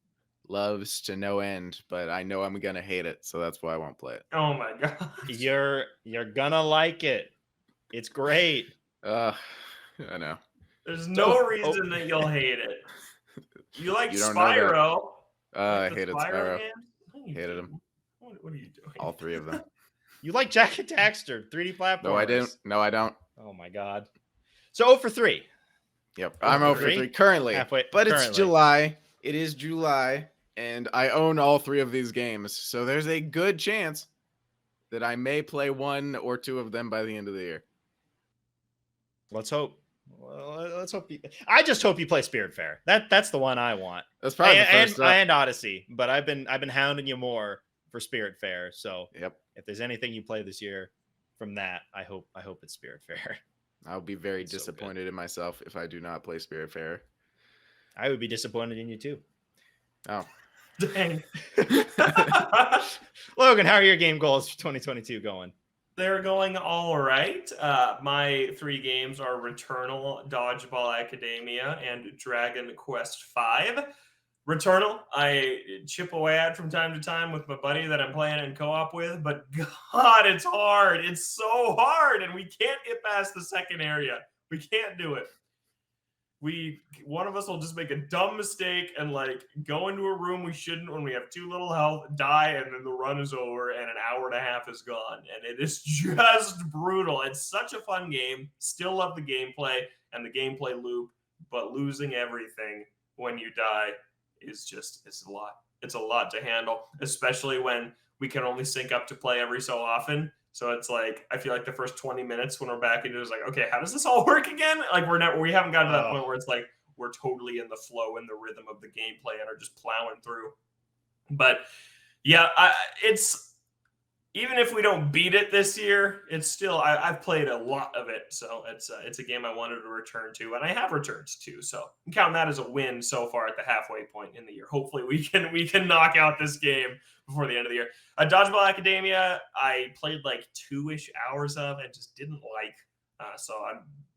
loves to no end, but I know I'm gonna hate it, so that's why I won't play it. Oh my god. You're gonna like it. It's great. I know. There's no reason that you'll hate it. You like Spyro. I hated Spyro. Hated him. What are you doing? All 3 of them. You like Jack and Daxter 3D platformers. No, I don't. Oh my god. So 0 for 3. Yep, I'm 0 for 3 currently. It's July. It is July, and I own all 3 of these games, so there's a good chance that I may play 1 or 2 of them by the end of the year. Let's hope. Well, let's hope. I just hope you play Spiritfarer. That's the one I want. That's probably the first step. And Odyssey, but I've been hounding you more for Spiritfarer. So if there's anything you play this year from that, I hope it's Spiritfarer. I'll be very disappointed in myself if I do not play Spiritfarer. I would be disappointed in you too. Oh, dang. Logan, how are your game goals for 2022 going? They're going all right. My 3 games are Returnal, Dodgeball Academia, and Dragon Quest V. Returnal, I chip away at from time to time with my buddy that I'm playing in co-op with, but God, it's hard. It's so hard, and we can't get past the second area. We can't do it. One of us will just make a dumb mistake and like go into a room we shouldn't when we have 2 little health, die, and then the run is over and an hour and a half is gone. And it is just brutal. It's such a fun game. Still love the gameplay and the gameplay loop, but losing everything when you die is just, it's a lot. It's a lot to handle, especially when we can only sync up to play every so often. So it's like, I feel like the first 20 minutes when we're back into it is like, okay, how does this all work again? Like we haven't gotten to that point where it's like, we're totally in the flow and the rhythm of the gameplay and are just plowing through. But yeah, it's, even if we don't beat it this year, it's still, I've played a lot of it. So it's a game I wanted to return to, and I have returned to. So I'm counting that as a win so far at the halfway point in the year. Hopefully we can knock out this game before the end of the year. Dodgeball Academia, I played like 2-ish hours of and just didn't like. So I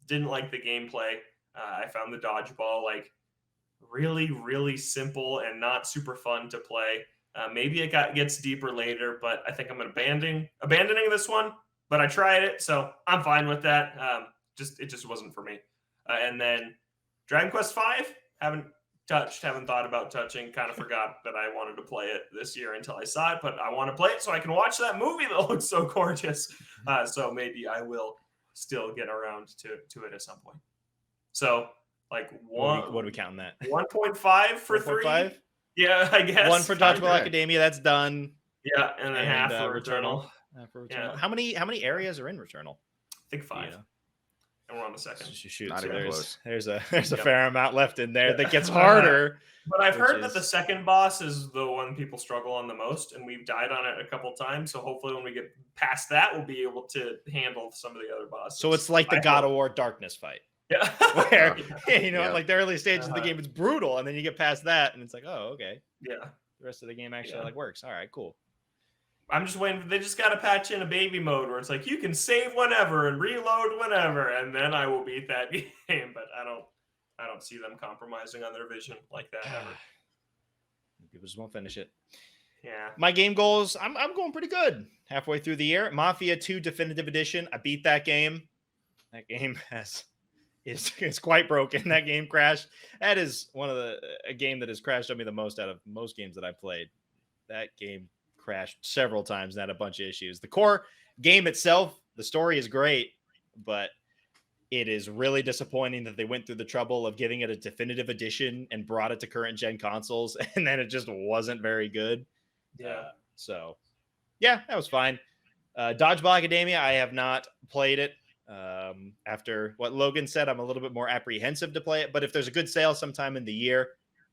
didn't like the gameplay. I found the dodgeball like really, really simple and not super fun to play. Maybe it gets deeper later, but I think I'm abandoning this one. But I tried it, so I'm fine with that. It just wasn't for me. And then Dragon Quest V, haven't thought about touching. Kind of forgot that I wanted to play it this year until I saw it. But I want to play it so I can watch that movie that looks so gorgeous. So maybe I will still get around to it at some point. So like what are we counting that? 1.5 for 3. 1.5? Yeah, I guess. 1 for Dodgeball Academia, that's done. Yeah, and then half for Returnal. Yeah. How many areas are in Returnal? I think 5. And we're on the second. Shoot, Not so even close. there's a fair amount left in there that gets harder. But I've heard that the second boss is the one people struggle on the most, and we've died on it a couple times. So hopefully when we get past that, we'll be able to handle some of the other bosses. So it's like the God of War Darkness fight. Yeah. Where, like the early stages of the game, it's brutal. And then you get past that and it's like, oh, okay. Yeah. The rest of the game actually like works. All right, cool. I'm just waiting. They just got to patch in a baby mode where it's like, you can save whenever and reload whenever. And then I will beat that game. But I don't see them compromising on their vision like that ever. People just won't finish it. Yeah. My game goals, I'm going pretty good. Halfway through the year. Mafia 2 Definitive Edition. I beat that game. That game it's quite broken. That game crashed. That is a game that has crashed on me the most out of most games that I've played. That game crashed several times and had a bunch of issues. The core game itself, the story is great, but it is really disappointing that they went through the trouble of giving it a definitive edition and brought it to current gen consoles, and then it just wasn't very good. Yeah. So yeah, that was fine. Dodgeball Academia, I have not played it. After what Logan said, I'm a little bit more apprehensive to play it, but if there's a good sale sometime in the year,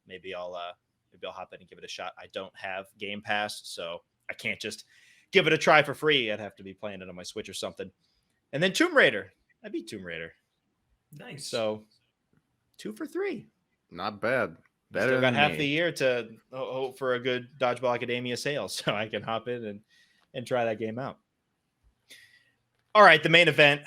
maybe I'll hop in and give it a shot. I don't have Game Pass, so I can't just give it a try for free. I'd have to be playing it on my Switch or something. And then Tomb Raider. I beat Tomb Raider. Nice. So 2 for 3. Not bad. Better Still got than half me. the year to hope for a good Dodgeball Academia sale, so I can hop in and try that game out. All right, the main event,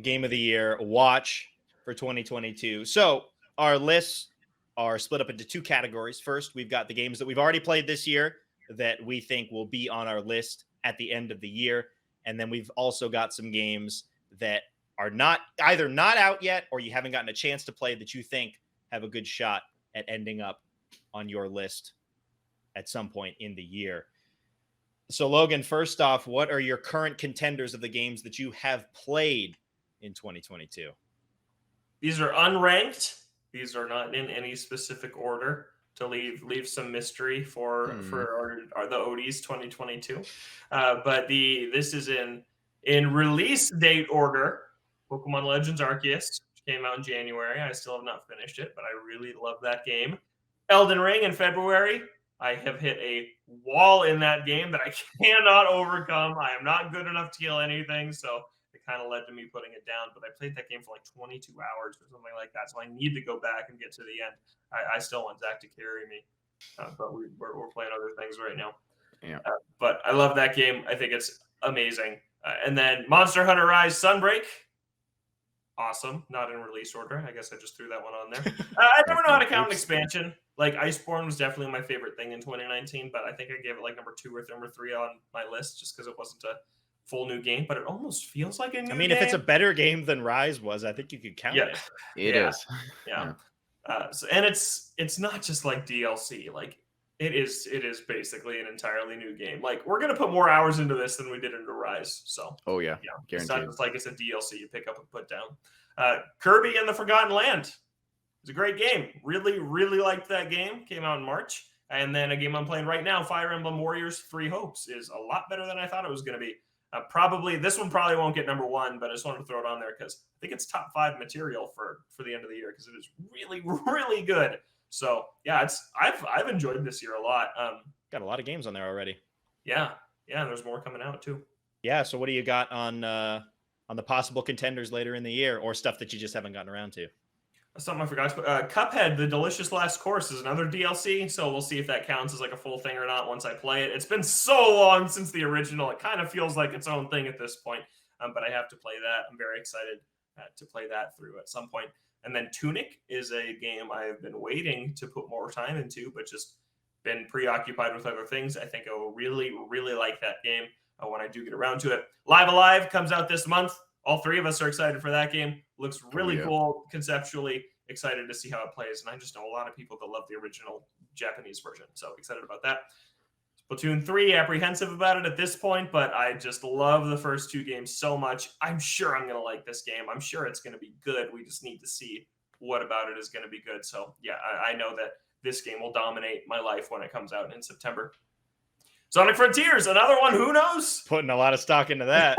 game of the year, watch for 2022. So our lists are split up into 2 categories. First, we've got the games that we've already played this year that we think will be on our list at the end of the year. And then we've also got some games that are either not out yet or you haven't gotten a chance to play that you think have a good shot at ending up on your list at some point in the year. So Logan, first off, what are your current contenders of the games that you have played in 2022? These are unranked. These are not in any specific order to leave some mystery for the ODs 2022. But this is in release date order. Pokemon Legends Arceus came out in January. I still have not finished it, but I really love that game. Elden Ring in February. I have hit a wall in that game that I cannot overcome. I am not good enough to kill anything, so it kind of led to me putting it down. But I played that game for like 22 hours or something like that, so I need to go back and get to the end. I still want Zach to carry me, but we're playing other things right now. Yeah. But I love that game. I think it's amazing. And then Monster Hunter Rise Sunbreak. Awesome. Not in release order. I guess I just threw that one on there. I never know how to count an expansion. Like Iceborne was definitely my favorite thing in 2019, but I think I gave it like number 2 or number 3 on my list just because it wasn't a full new game, but it almost feels like a new game. I mean, if it's a better game than Rise was, I think you could count it. It is. Yeah. And it's not just like DLC. Like it is basically an entirely new game. Like we're gonna put more hours into this than we did into Rise. So yeah, it's guaranteed. not just like it's a DLC you pick up and put down. Kirby and the Forgotten Land. It's a great game. Really, really liked that game. Came out in March. And then a game I'm playing right now, Fire Emblem Warriors 3 Hopes, is a lot better than I thought it was going to be. Probably this one probably won't get number 1, but I just wanted to throw it on there because I think it's top 5 material for the end of the year because it is really, really good. So yeah, I've enjoyed this year a lot. Got a lot of games on there already. Yeah, there's more coming out too. Yeah, so what do you got on the possible contenders later in the year, or stuff that you just haven't gotten around to? Something I forgot. Cuphead, The Delicious Last Course, is another DLC, so we'll see if that counts as like a full thing or not once I play it. It's been so long since the original; it kind of feels like its own thing at this point. But I have to play that. I'm very excited to play that through at some point. And then Tunic is a game I've been waiting to put more time into, but just been preoccupied with other things. I think I will really, really like that game when I do get around to it. Live Alive comes out this month. All 3 of us are excited for that game. Looks really cool conceptually. Excited to see how it plays. And I just know a lot of people that love the original Japanese version. So excited about that. Splatoon 3, apprehensive about it at this point, but I just love the first 2 games so much. I'm sure I'm going to like this game. I'm sure it's going to be good. We just need to see what about it is going to be good. So yeah, I know that this game will dominate my life when it comes out in September. Sonic Frontiers, another one. Who knows? Putting a lot of stock into that.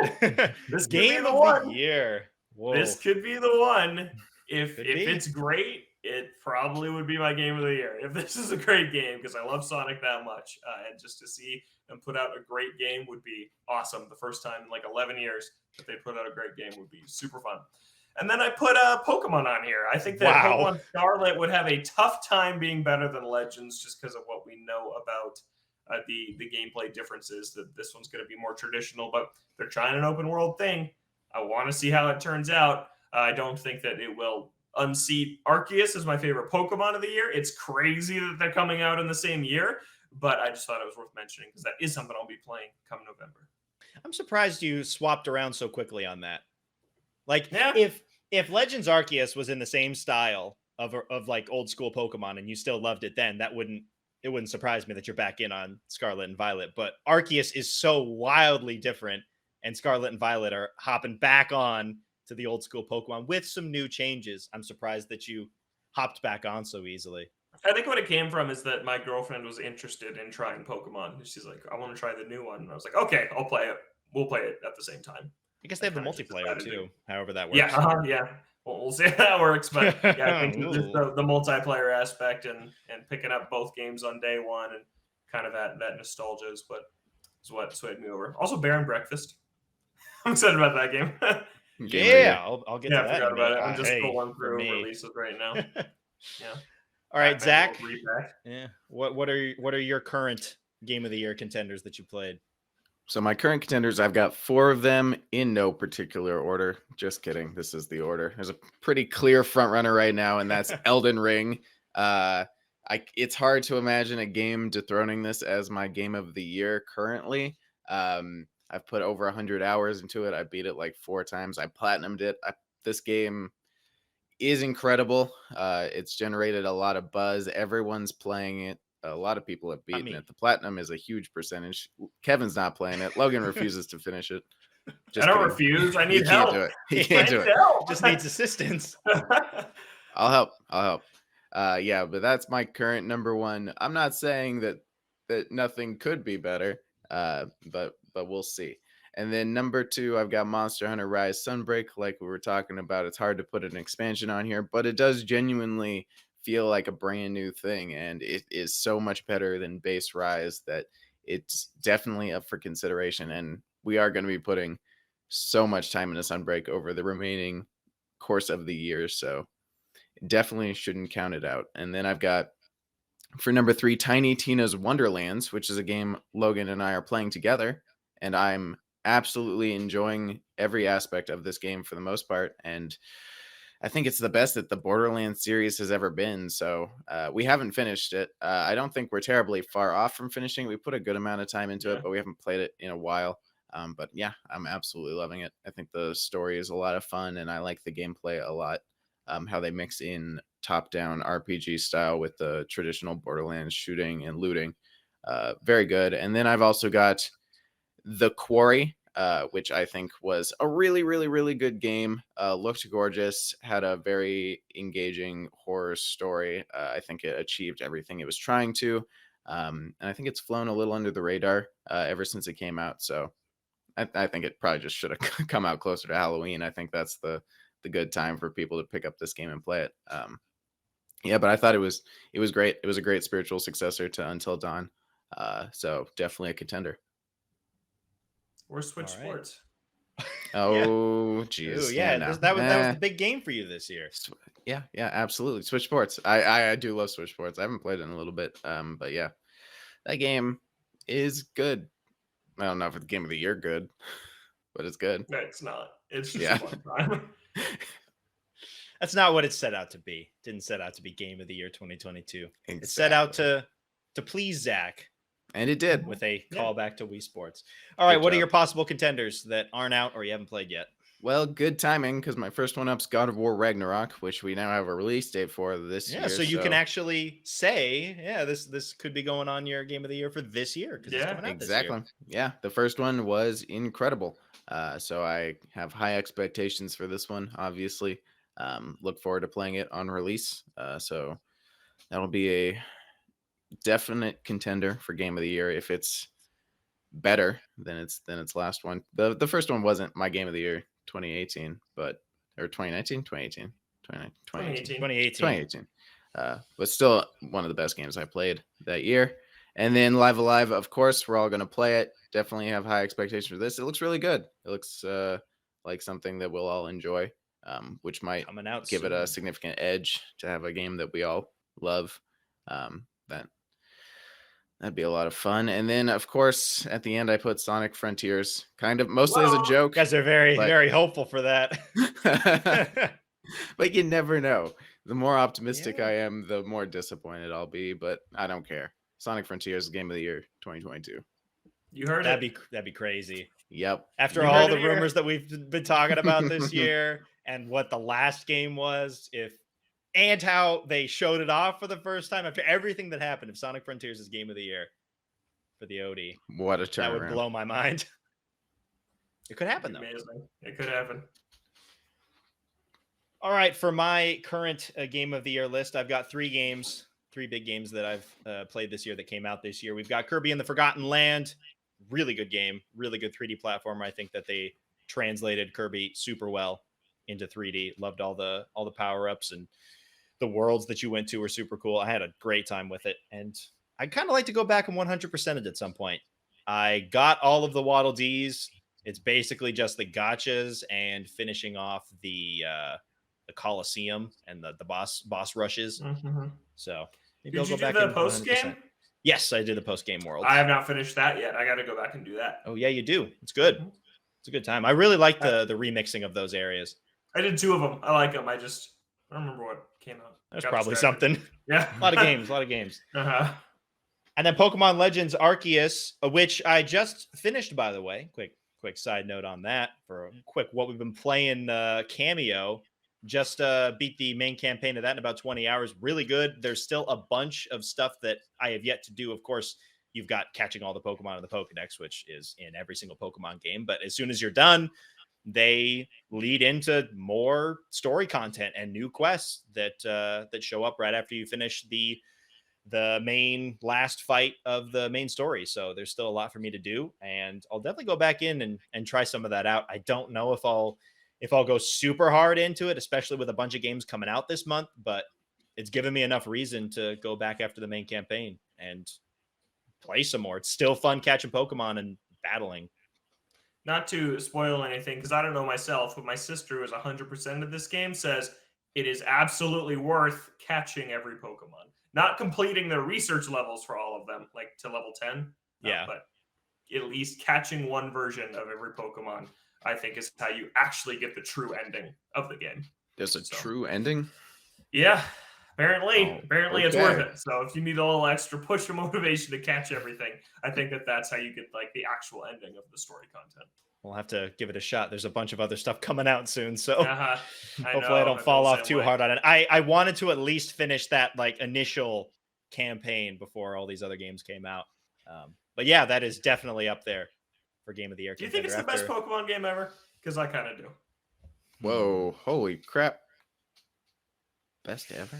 This game of the year. Whoa. This could be the one. If it's great, it probably would be my game of the year. If this is a great game, because I love Sonic that much, and just to see them put out a great game would be awesome. The first time in like 11 years that they put out a great game would be super fun. And then I put Pokemon on here. I think that Pokemon Scarlet would have a tough time being better than Legends just because of what we know about the gameplay differences. That this one's going to be more traditional, but they're trying an open world thing. I want to see how it turns out. I don't think that it will unseat Arceus as my favorite Pokemon of the year. It's crazy that they're coming out in the same year, but I just thought it was worth mentioning because that is something I'll be playing come November. I'm surprised you swapped around so quickly on that. Like, if Legends Arceus was in the same style of like old school Pokemon and you still loved it then, it wouldn't surprise me that you're back in on Scarlet and Violet. But Arceus is so wildly different, and Scarlet and Violet are hopping back on to the old school Pokemon with some new changes. I'm surprised that you hopped back on so easily. I think what it came from is that my girlfriend was interested in trying Pokemon. She's like, I want to try the new one. And I was like, okay, I'll play it. We'll play it at the same time. I guess they have the multiplayer too, however that works. Yeah, yeah. Well, we'll see how that works. But yeah, I think the multiplayer aspect and picking up both games on day one and kind of that nostalgia is what swayed me over. Also, Bear and Breakfast. I'm excited about that game. Yeah, I'll get to that. I forgot about it. I'm just going through releases right now. Yeah. All right, Zach. Yeah. What are your current game of the year contenders that you played? So my current contenders, I've got 4 of them in no particular order. Just kidding. This is the order. There's a pretty clear front runner right now, and that's Elden Ring. It's hard to imagine a game dethroning this as my game of the year currently. I've put over 100 hours into it. I beat it like 4 times. I platinumed it. This game is incredible. It's generated a lot of buzz. Everyone's playing it. A lot of people have beaten it. The platinum is a huge percentage. Kevin's not playing it. Logan refuses to finish it. I don't refuse. I need help. He can't do it. Just needs assistance. I'll help. Yeah, but that's my current number 1. I'm not saying that nothing could be better, but we'll see. And then number 2, I've got Monster Hunter Rise Sunbreak. Like we were talking about, it's hard to put an expansion on here, but it does genuinely feel like a brand new thing, and it is so much better than base Rise that it's definitely up for consideration. And we are going to be putting so much time into Sunbreak over the remaining course of the year, so definitely shouldn't count it out. And then I've got, for number 3, Tiny Tina's Wonderlands, which is a game Logan and I are playing together, and I'm absolutely enjoying every aspect of this game for the most part, and I think it's the best that the Borderlands series has ever been. So we haven't finished it. I don't think we're terribly far off from finishing. We put a good amount of time into it, but we haven't played it in a while. But yeah, I'm absolutely loving it. I think the story is a lot of fun, and I like the gameplay a lot. How they mix in top-down RPG style with the traditional Borderlands shooting and looting. Very good. And then I've also got The Quarry, which I think was a really, really, really good game. Looked gorgeous, had a very engaging horror story. I think it achieved everything it was trying to. And I think it's flown a little under the radar ever since it came out. So I think it probably just should have come out closer to Halloween. I think that's the good time for people to pick up this game and play it. Yeah, but I thought it was great. It was a great spiritual successor to Until Dawn. So definitely a contender. Or Switch Sports. Oh, geez. Yeah, that was the big game for you this year. Yeah, absolutely. Switch Sports. I do love Switch Sports. I haven't played it in a little bit. But yeah, that game is good. I don't know if it's game of the year good, but it's good. No, it's not. It's just a fun time. That's not what it set out to be. It didn't set out to be game of the year 2022. Exactly. It set out to please Zach. And it did. With a callback to Wii Sports. All right, what are your possible contenders that aren't out or you haven't played yet? Well, good timing, because my first one up's God of War Ragnarok, which we now have a release date for this year. So you can actually say, this could be going on your game of the year for this year. Yeah, it's coming out exactly. This year. Yeah, the first one was incredible. So I have high expectations for this one, obviously. Look forward to playing it on release. So that'll be a definite contender for game of the year if it's better than its last one. The first one wasn't my game of the year 2018, but 2018. But still one of the best games I played that year. And then Live Alive, of course, we're all going to play it. Definitely have high expectations for this. It looks really good. It looks like something that we'll all enjoy, which might give it a significant edge to have a game that we all love. That'd be a lot of fun. And then, of course, at the end, I put Sonic Frontiers, kind of mostly as a joke. You guys are very hopeful for that. But you never know. The more optimistic I am, the more disappointed I'll be. But I don't care. Sonic Frontiers, game of the year 2022. You heard that'd be crazy. Yep. After all the rumors that we've been talking about this year and what the last game was, and how they showed it off for the first time after everything that happened. If Sonic Frontiers is game of the year for the OD, what a turnaround. That would blow my mind. It could happen, though. Amazing. It could happen. All right, for my current game of the year list, I've got three big games that I've played this year that came out this year. We've got Kirby and the Forgotten Land. Really good game. Really good 3D platformer. I think that they translated Kirby super well into 3D. Loved all the power-ups, and the worlds that you went to were super cool. I had a great time with it, and I'd kind of like to go back and 100% it at some point. I got all of the Waddle Dees. It's basically just the gotchas and finishing off the Coliseum and the boss rushes. Mm-hmm. So maybe Did I'll go back the post game? Yes, I did the post game world. I have not finished that yet. I got to go back and do that. Oh yeah, you do. It's good. It's a good time. I really like the remixing of those areas. I did 2 of them. I like them. I don't remember what came out. That's probably something. Yeah. a lot of games. Uh-huh. And then Pokemon Legends Arceus, which I just finished, by the way. Quick side note on that for a quick what we've been playing cameo. Just beat the main campaign of that in about 20 hours. Really good. There's still a bunch of stuff that I have yet to do. Of course, you've got catching all the Pokemon in the Pokedex, which is in every single Pokemon game. But as soon as you're done, they lead into more story content and new quests that show up right after you finish the main last fight of the main story. So there's still a lot for me to do, and I'll definitely go back in and try some of that out. I don't know if I'll go super hard into it, especially with a bunch of games coming out this month, but it's given me enough reason to go back after the main campaign and play some more. It's still fun catching Pokemon and battling. Not to spoil anything, because I don't know myself, but my sister, who is 100% of this game, says it is absolutely worth catching every Pokemon. Not completing the research levels for all of them, like to level 10. Yeah. But at least catching one version of every Pokemon, I think, is how you actually get the true ending of the game. There's a true ending? Yeah. Apparently it's worth it. So if you need a little extra push of motivation to catch everything, I think that's how you get like the actual ending of the story content. We'll have to give it a shot. There's a bunch of other stuff coming out soon, so hopefully I don't fall off too hard on it. I wanted to at least finish that like initial campaign before all these other games came out. But yeah, that is definitely up there for Game of the Year. Do you think it's the best Pokemon game ever? Because I kind of do. Whoa, holy crap. Best ever?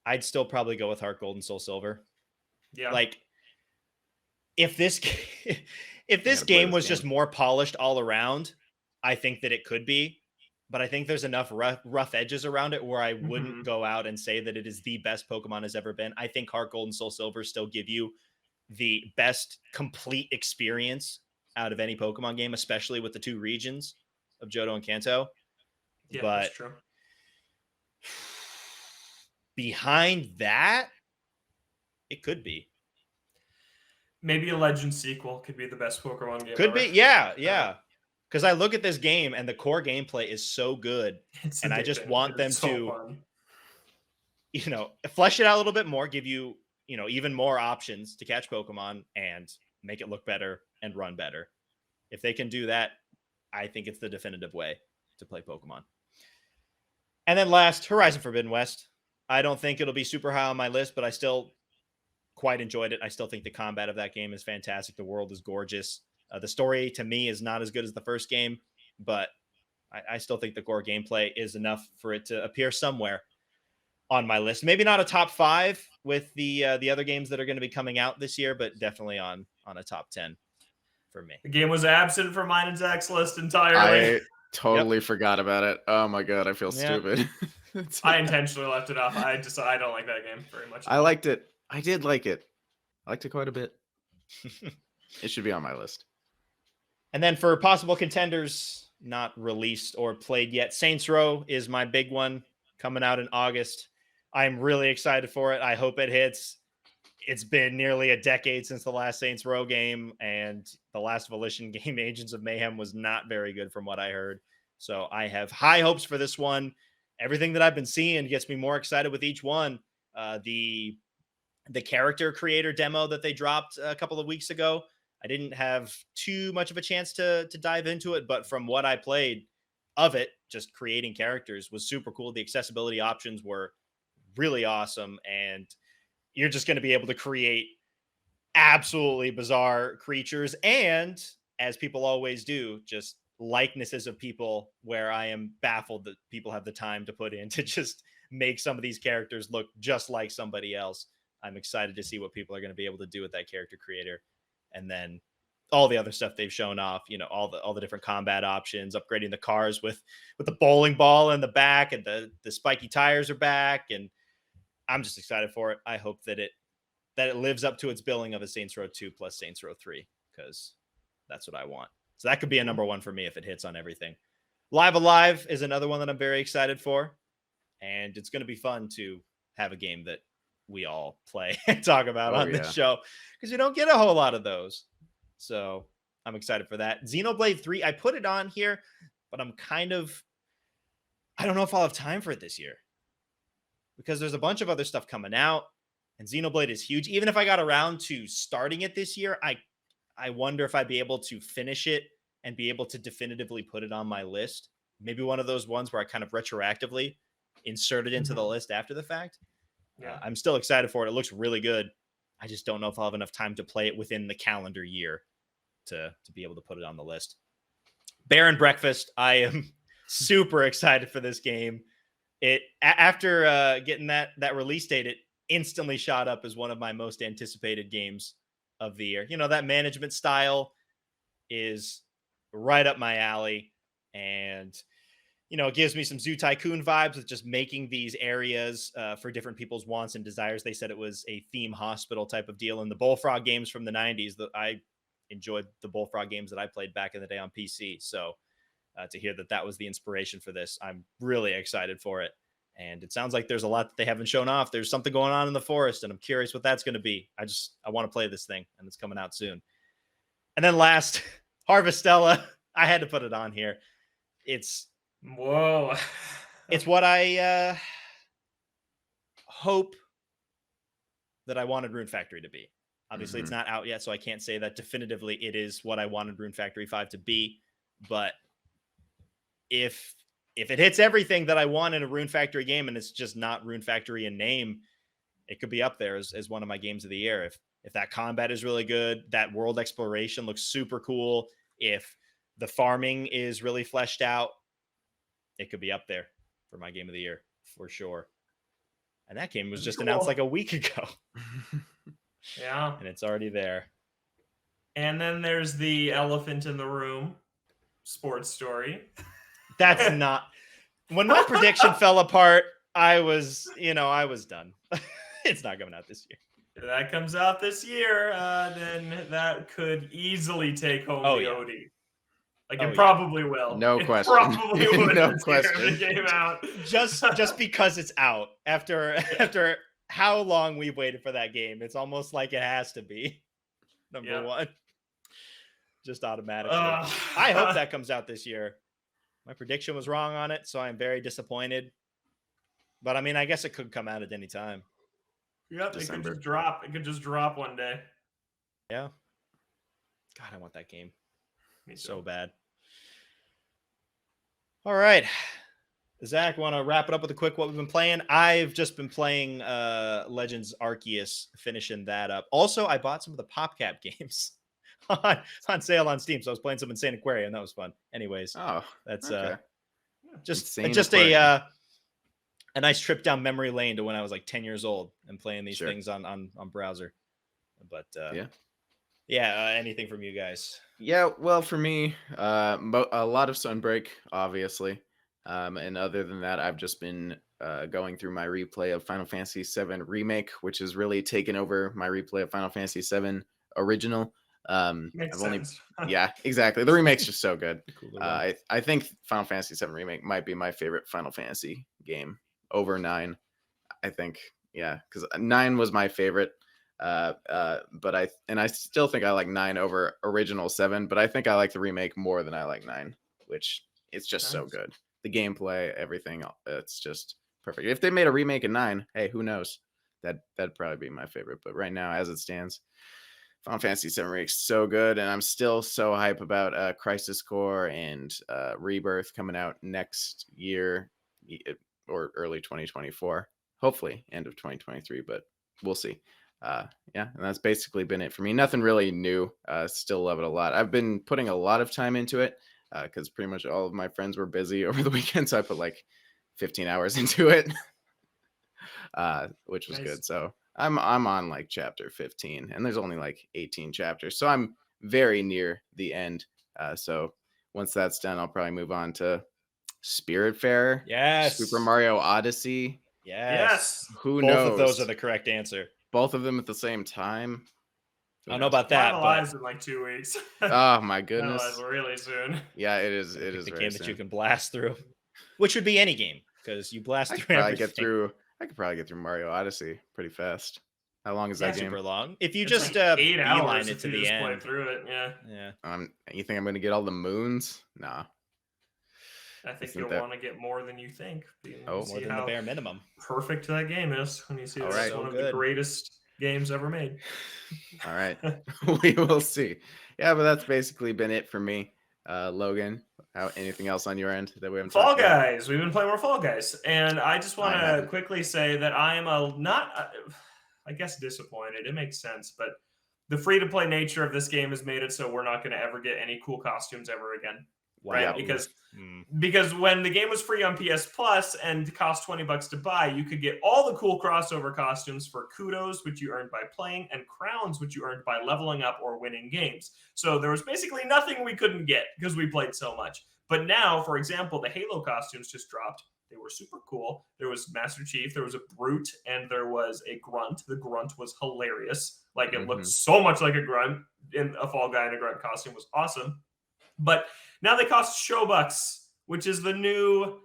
I'd still probably go with Heart Gold and Soul Silver. Yeah. Like, if this game was just more polished all around, I think that it could be. But I think there's enough rough edges around it where I wouldn't go out and say that it is the best Pokemon has ever been. I think Heart Gold and Soul Silver still give you the best complete experience out of any Pokemon game, especially with the 2 regions of Johto and Kanto. Yeah, but that's true. Behind that, it could be. Maybe a Legend sequel could be the best Pokemon game Could ever. be, yeah. Because I look at this game and the core gameplay is so good, and I just want them to, fun. Flesh it out a little bit more, give you, even more options to catch Pokemon and make it look better and run better. If they can do that, I think it's the definitive way to play Pokemon. And then last, Horizon Forbidden West. I don't think it'll be super high on my list, but I still quite enjoyed it. I still think the combat of that game is fantastic. The world is gorgeous. The story, to me, is not as good as the first game, but I still think the core gameplay is enough for it to appear somewhere on my list. Maybe not a top 5 with the other games that are going to be coming out this year, but definitely on a top 10 for me. The game was absent from mine and Zach's list entirely. I totally forgot about it. Oh my god, I feel stupid. I intentionally left it off. I don't like that game very much. I liked it. I did like it. I liked it quite a bit. It should be on my list. And then for possible contenders not released or played yet, Saints Row is my big one, coming out in August. I'm really excited for it. I hope it hits. It's been nearly a decade since the last Saints Row game, and the last Volition game, Agents of Mayhem, was not very good from what I heard. So I have high hopes for this one. Everything that I've been seeing gets me more excited with each one. The character creator demo that they dropped a couple of weeks ago, I didn't have too much of a chance to dive into it, but from what I played of it, just creating characters was super cool. The accessibility options were really awesome, and you're just going to be able to create absolutely bizarre creatures, and, as people always do, just likenesses of people where I am baffled that people have the time to put in to just make some of these characters look just like somebody else. I'm excited to see what people are going to be able to do with that character creator. And then all the other stuff they've shown off, all the different combat options, upgrading the cars with the bowling ball in the back, and the spiky tires are back. And I'm just excited for it. I hope that it lives up to its billing of a Saints Row 2 plus Saints Row 3, because that's what I want. So that could be a number 1 for me if it hits on everything. Live Alive is another one that I'm very excited for. And it's going to be fun to have a game that we all play and talk about on this show, because you don't get a whole lot of those. So I'm excited for that. Xenoblade 3, I put it on here, but I don't know if I'll have time for it this year, because there's a bunch of other stuff coming out, and Xenoblade is huge. Even if I got around to starting it this year, I wonder if I'd be able to finish it and be able to definitively put it on my list. Maybe one of those ones where I kind of retroactively insert it into the list after the fact. Yeah, I'm still excited for it. It looks really good. I just don't know if I'll have enough time to play it within the calendar year to be able to put it on the list. Bear and Breakfast, I am super excited for this game. After getting that release date, it instantly shot up as one of my most anticipated games of the year. That management style is right up my alley, and it gives me some Zoo Tycoon vibes with just making these areas for different people's wants and desires. They said it was a theme hospital type of deal. In the Bullfrog games from the 90s, that I enjoyed the Bullfrog games that I played back in the day on PC. So to hear that was the inspiration for this, I'm really excited for it. And it sounds like there's a lot that they haven't shown off. There's something going on in the forest, and I'm curious what that's going to be. I want to play this thing, and it's coming out soon. And then last, Harvestella. I had to put it on here. It's Whoa. It's what I hope that I wanted Rune Factory to be. Obviously, it's not out yet, so I can't say that definitively it is what I wanted Rune Factory 5 to be. But if it hits everything that I want in a Rune Factory game, and it's just not Rune Factory in name, it could be up there as one of my games of the year. If that combat is really good, that world exploration looks super cool, if the farming is really fleshed out, it could be up there for my game of the year for sure. And that game was just announced like a week ago. Yeah. And it's already there. And then there's the elephant in the room, sports story. That's not... When my prediction fell apart, I was done. It's not coming out this year. If that comes out this year, then that could easily take home the OD. Like it probably will. No it question. Probably would No this year if question. it came out. Just because it's out after how long we've waited for that game, it's almost like it has to be number one. Just automatically. I hope that comes out this year. My prediction was wrong on it, so I'm very disappointed. But I mean, I guess it could come out at any time. Yep, it could just drop. It could just drop one day. Yeah. God, I want that game. Me so bad. All right. Zach, want to wrap it up with a quick what we've been playing? I've just been playing Legends Arceus, finishing that up. Also, I bought some of the PopCap games on sale on Steam, so I was playing some Insane Aquarium. That was fun. Anyways, that's just a nice trip down memory lane to when I was like 10 years old and playing these things on browser. But anything from you guys? Yeah, well, for me, a lot of Sunbreak, obviously. And other than that, I've just been going through my replay of Final Fantasy VII Remake, which has really taken over my replay of Final Fantasy VII Original. Makes sense. Yeah, exactly. The remake's just so good. I think Final Fantasy VII Remake might be my favorite Final Fantasy game over 9. I think, because 9 was my favorite. But I still think I like 9 over original 7, but I think I like the remake more than I like 9, which it's just so good. The gameplay, everything, it's just perfect. If they made a remake of 9, hey, who knows? That'd probably be my favorite. But right now, as it stands, Final Fantasy VII Remake's so good, and I'm still so hype about Crisis Core and Rebirth coming out next year or early 2024. Hopefully, end of 2023, but we'll see. And that's basically been it for me. Nothing really new. Still love it a lot. I've been putting a lot of time into it because pretty much all of my friends were busy over the weekend, so I put like 15 hours into it, which was good. So I'm on like chapter 15, and there's only like 18 chapters, so I'm very near the end. So once that's done, I'll probably move on to Spiritfarer, Super Mario Odyssey. Yes. Who knows? Both of those are the correct answer. Both of them at the same time. I don't know about that. Finalize in like 2 weeks. Oh my goodness! Finalize really soon. Yeah, it is. It is the game very that soon. You can blast through, which would be any game because you blast through everything. I could probably get through Mario Odyssey pretty fast. How long is that game? Super long. If you it's just like 8 beeline hours it to the just end. play through it. Yeah. You think I'm going to get all the moons? Nah. I think you'll want to get more than you think. More than the bare minimum. Perfect that game is when you see it's one of the greatest games ever made. All right. We will see. Yeah, but that's basically been it for me. Logan, anything else on your end that we haven't Fall Guys. We've been playing more Fall Guys. And I just want to quickly say that I am I guess disappointed. It makes sense, but the free-to-play nature of this game has made it so we're not going to ever get any cool costumes ever again. Wow. Right? Because when the game was free on PS Plus and cost $20 to buy, you could get all the cool crossover costumes for kudos, which you earned by playing, and crowns, which you earned by leveling up or winning games. So there was basically nothing we couldn't get because we played so much. But now, for example, the Halo costumes just dropped. They were super cool. There was Master Chief, there was a Brute, and there was a Grunt. The Grunt was hilarious. Like, it looked so much like a Grunt. In a Fall Guy in a Grunt costume was awesome. But now they cost Showbucks, which is the new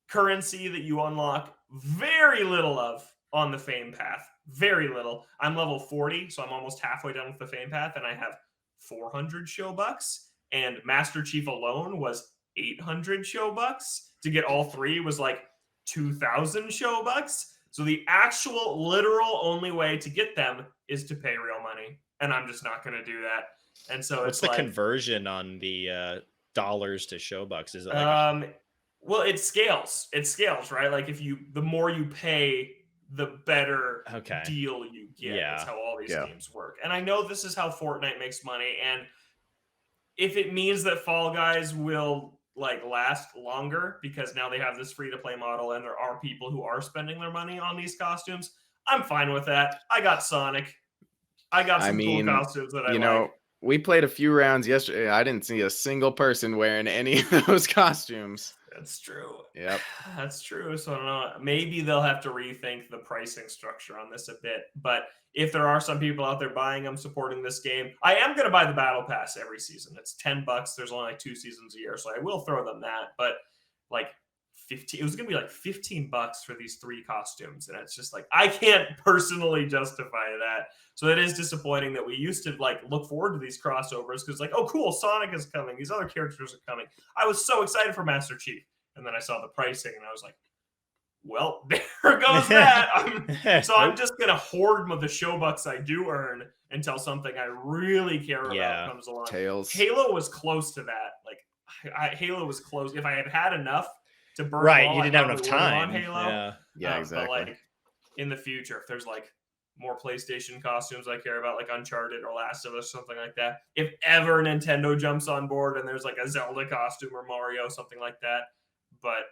currency that you unlock very little of on the Fame path. Very little. I'm level 40, so I'm almost halfway done with the Fame path, and I have 400 Showbucks. And Master Chief alone was 800 Showbucks. To get all three was like 2,000 Showbucks. So the actual literal only way to get them is to pay real money. And I'm just not going to do that. And so what's it's the conversion on the dollars to Showbucks? Is it well, it scales. It scales, right? Like the more you pay, the better deal you get. That's how all these games work. And I know this is how Fortnite makes money. And if it means that Fall Guys will last longer because now they have this free-to-play model and there are people who are spending their money on these costumes, I'm fine with that. I got Sonic. I got some cool costumes that I like. We played a few rounds yesterday. I didn't see a single person wearing any of those costumes. That's true. Yep. That's true. So I don't know. Maybe they'll have to rethink the pricing structure on this a bit. But if there are some people out there buying them, supporting this game, I am going to buy the Battle Pass every season. It's $10. There's only like 2 seasons a year, so I will throw them that. But like 15, it was going to be like $15 for these 3 costumes, and it's just like I can't personally justify that. So it is disappointing that we used to like look forward to these crossovers because like, oh cool, Sonic is coming, these other characters are coming. I was so excited for Master Chief, and then I saw the pricing, and I was like, well, there goes that. So I'm just gonna hoard the showbucks I do earn until something I really care about comes along. Tails. Halo was close to that. Like Halo was close. If I had had enough to burn, right, you didn't have enough time on Halo. Yeah, exactly. But like in the future, if there's like more PlayStation costumes I care about, like Uncharted or Last of Us, something like that. If ever Nintendo jumps on board and there's like a Zelda costume or Mario, something like that. But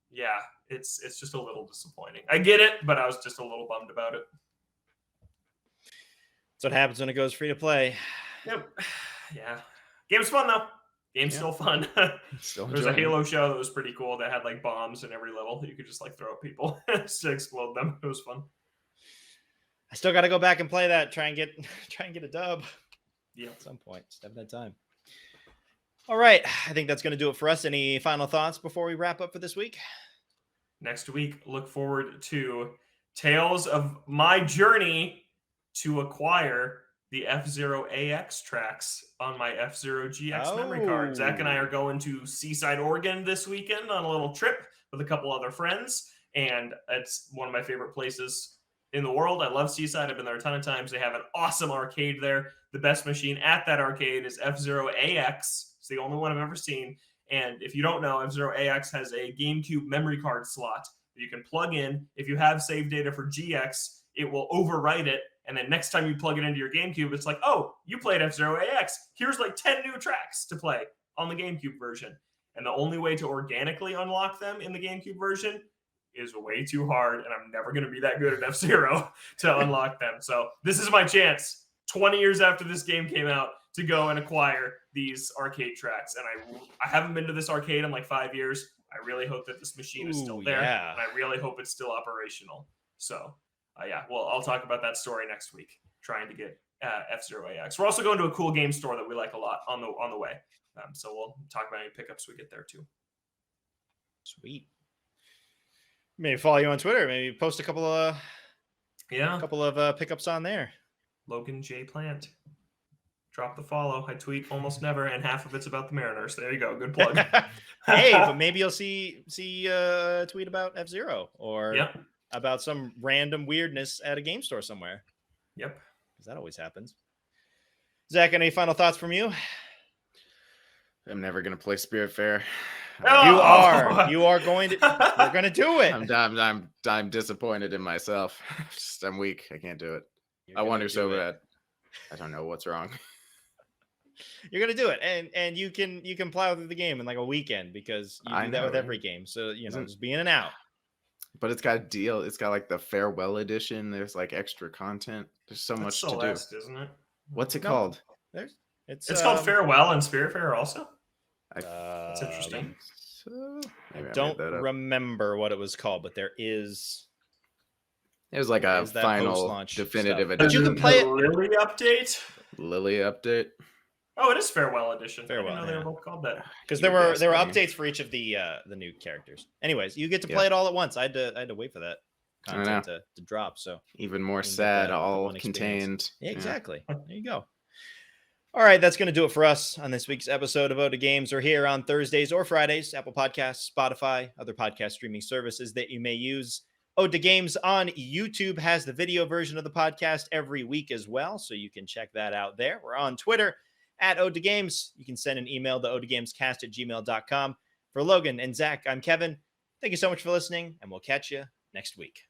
yeah, it's just a little disappointing. I get it, but I was just a little bummed about it. That's what happens when it goes free to play. Yep. Yeah. Game's fun though. Game's still fun. There's a Halo show that was pretty cool that had like bombs in every level that you could just like throw at people to explode them. It was fun. I still got to go back and play that. Try and get a dub. Yeah, at some point. Just have that time. All right, I think that's going to do it for us. Any final thoughts before we wrap up for this week? Next week, look forward to tales of my journey to acquire the F-Zero AX tracks on my F-Zero GX memory card. Zach and I are going to Seaside, Oregon this weekend on a little trip with a couple other friends, and it's one of my favorite places in the world. I love Seaside. I've been there a ton of times. They have an awesome arcade there. The best machine at that arcade is F-Zero AX. It's the only one I've ever seen. And if you don't know, F-Zero AX has a GameCube memory card slot that you can plug in. If you have save data for GX, it will overwrite it. And then next time you plug it into your GameCube, it's like, oh, you played F-Zero AX. Here's like 10 new tracks to play on the GameCube version. And the only way to organically unlock them in the GameCube version is way too hard. And I'm never going to be that good at F-Zero to unlock them. So this is my chance 20 years after this game came out to go and acquire these arcade tracks. And I haven't been to this arcade in like 5 years. I really hope that this machine is still there. Yeah. And I really hope it's still operational. So yeah, well, I'll talk about that story next week, trying to get F-Zero AX. We're also going to a cool game store that we like a lot on the way. So we'll talk about any pickups we get there too. Sweet. Maybe follow you on Twitter. Maybe post a couple of pickups on there. Logan J. Plant. Drop the follow. I tweet almost never, and half of it's about the Mariners. There you go. Good plug. Hey, but maybe you'll see a tweet about F-Zero or about some random weirdness at a game store somewhere. Yep. Because that always happens. Zach, any final thoughts from you? I'm never going to play Spirit Fair. Oh! You are going to. We're going to do it. I'm disappointed in myself. I'm weak. I can't do it. I want to so bad. I don't know what's wrong. You're gonna do it, and you can plow through the game in like a weekend because you do that with every game. So just be in and out. But it's got a deal. It's got like the farewell edition. There's like extra content. There's so much to do, isn't it? What's it called? It's called Farewell and Spirit Fair also. That's interesting. I don't remember what it was called, but there is. It was like a final definitive edition. But you can play it. Lily update. Oh, it is Farewell edition. Farewell. I didn't know they were both called that. Because there were updates for each of the new characters. Anyways, you get to play it all at once. I had to wait for that content to drop. So even more sad, all contained. Yeah, exactly. There you go. All right, that's going to do it for us on this week's episode of OTA Games. We're here on Thursdays or Fridays, Apple Podcasts, Spotify, other podcast streaming services that you may use. OTA Games on YouTube has the video version of the podcast every week as well, so you can check that out there. We're on Twitter at OTA Games. You can send an email to otagamescast@gmail.com. For Logan and Zach, I'm Kevin. Thank you so much for listening, and we'll catch you next week.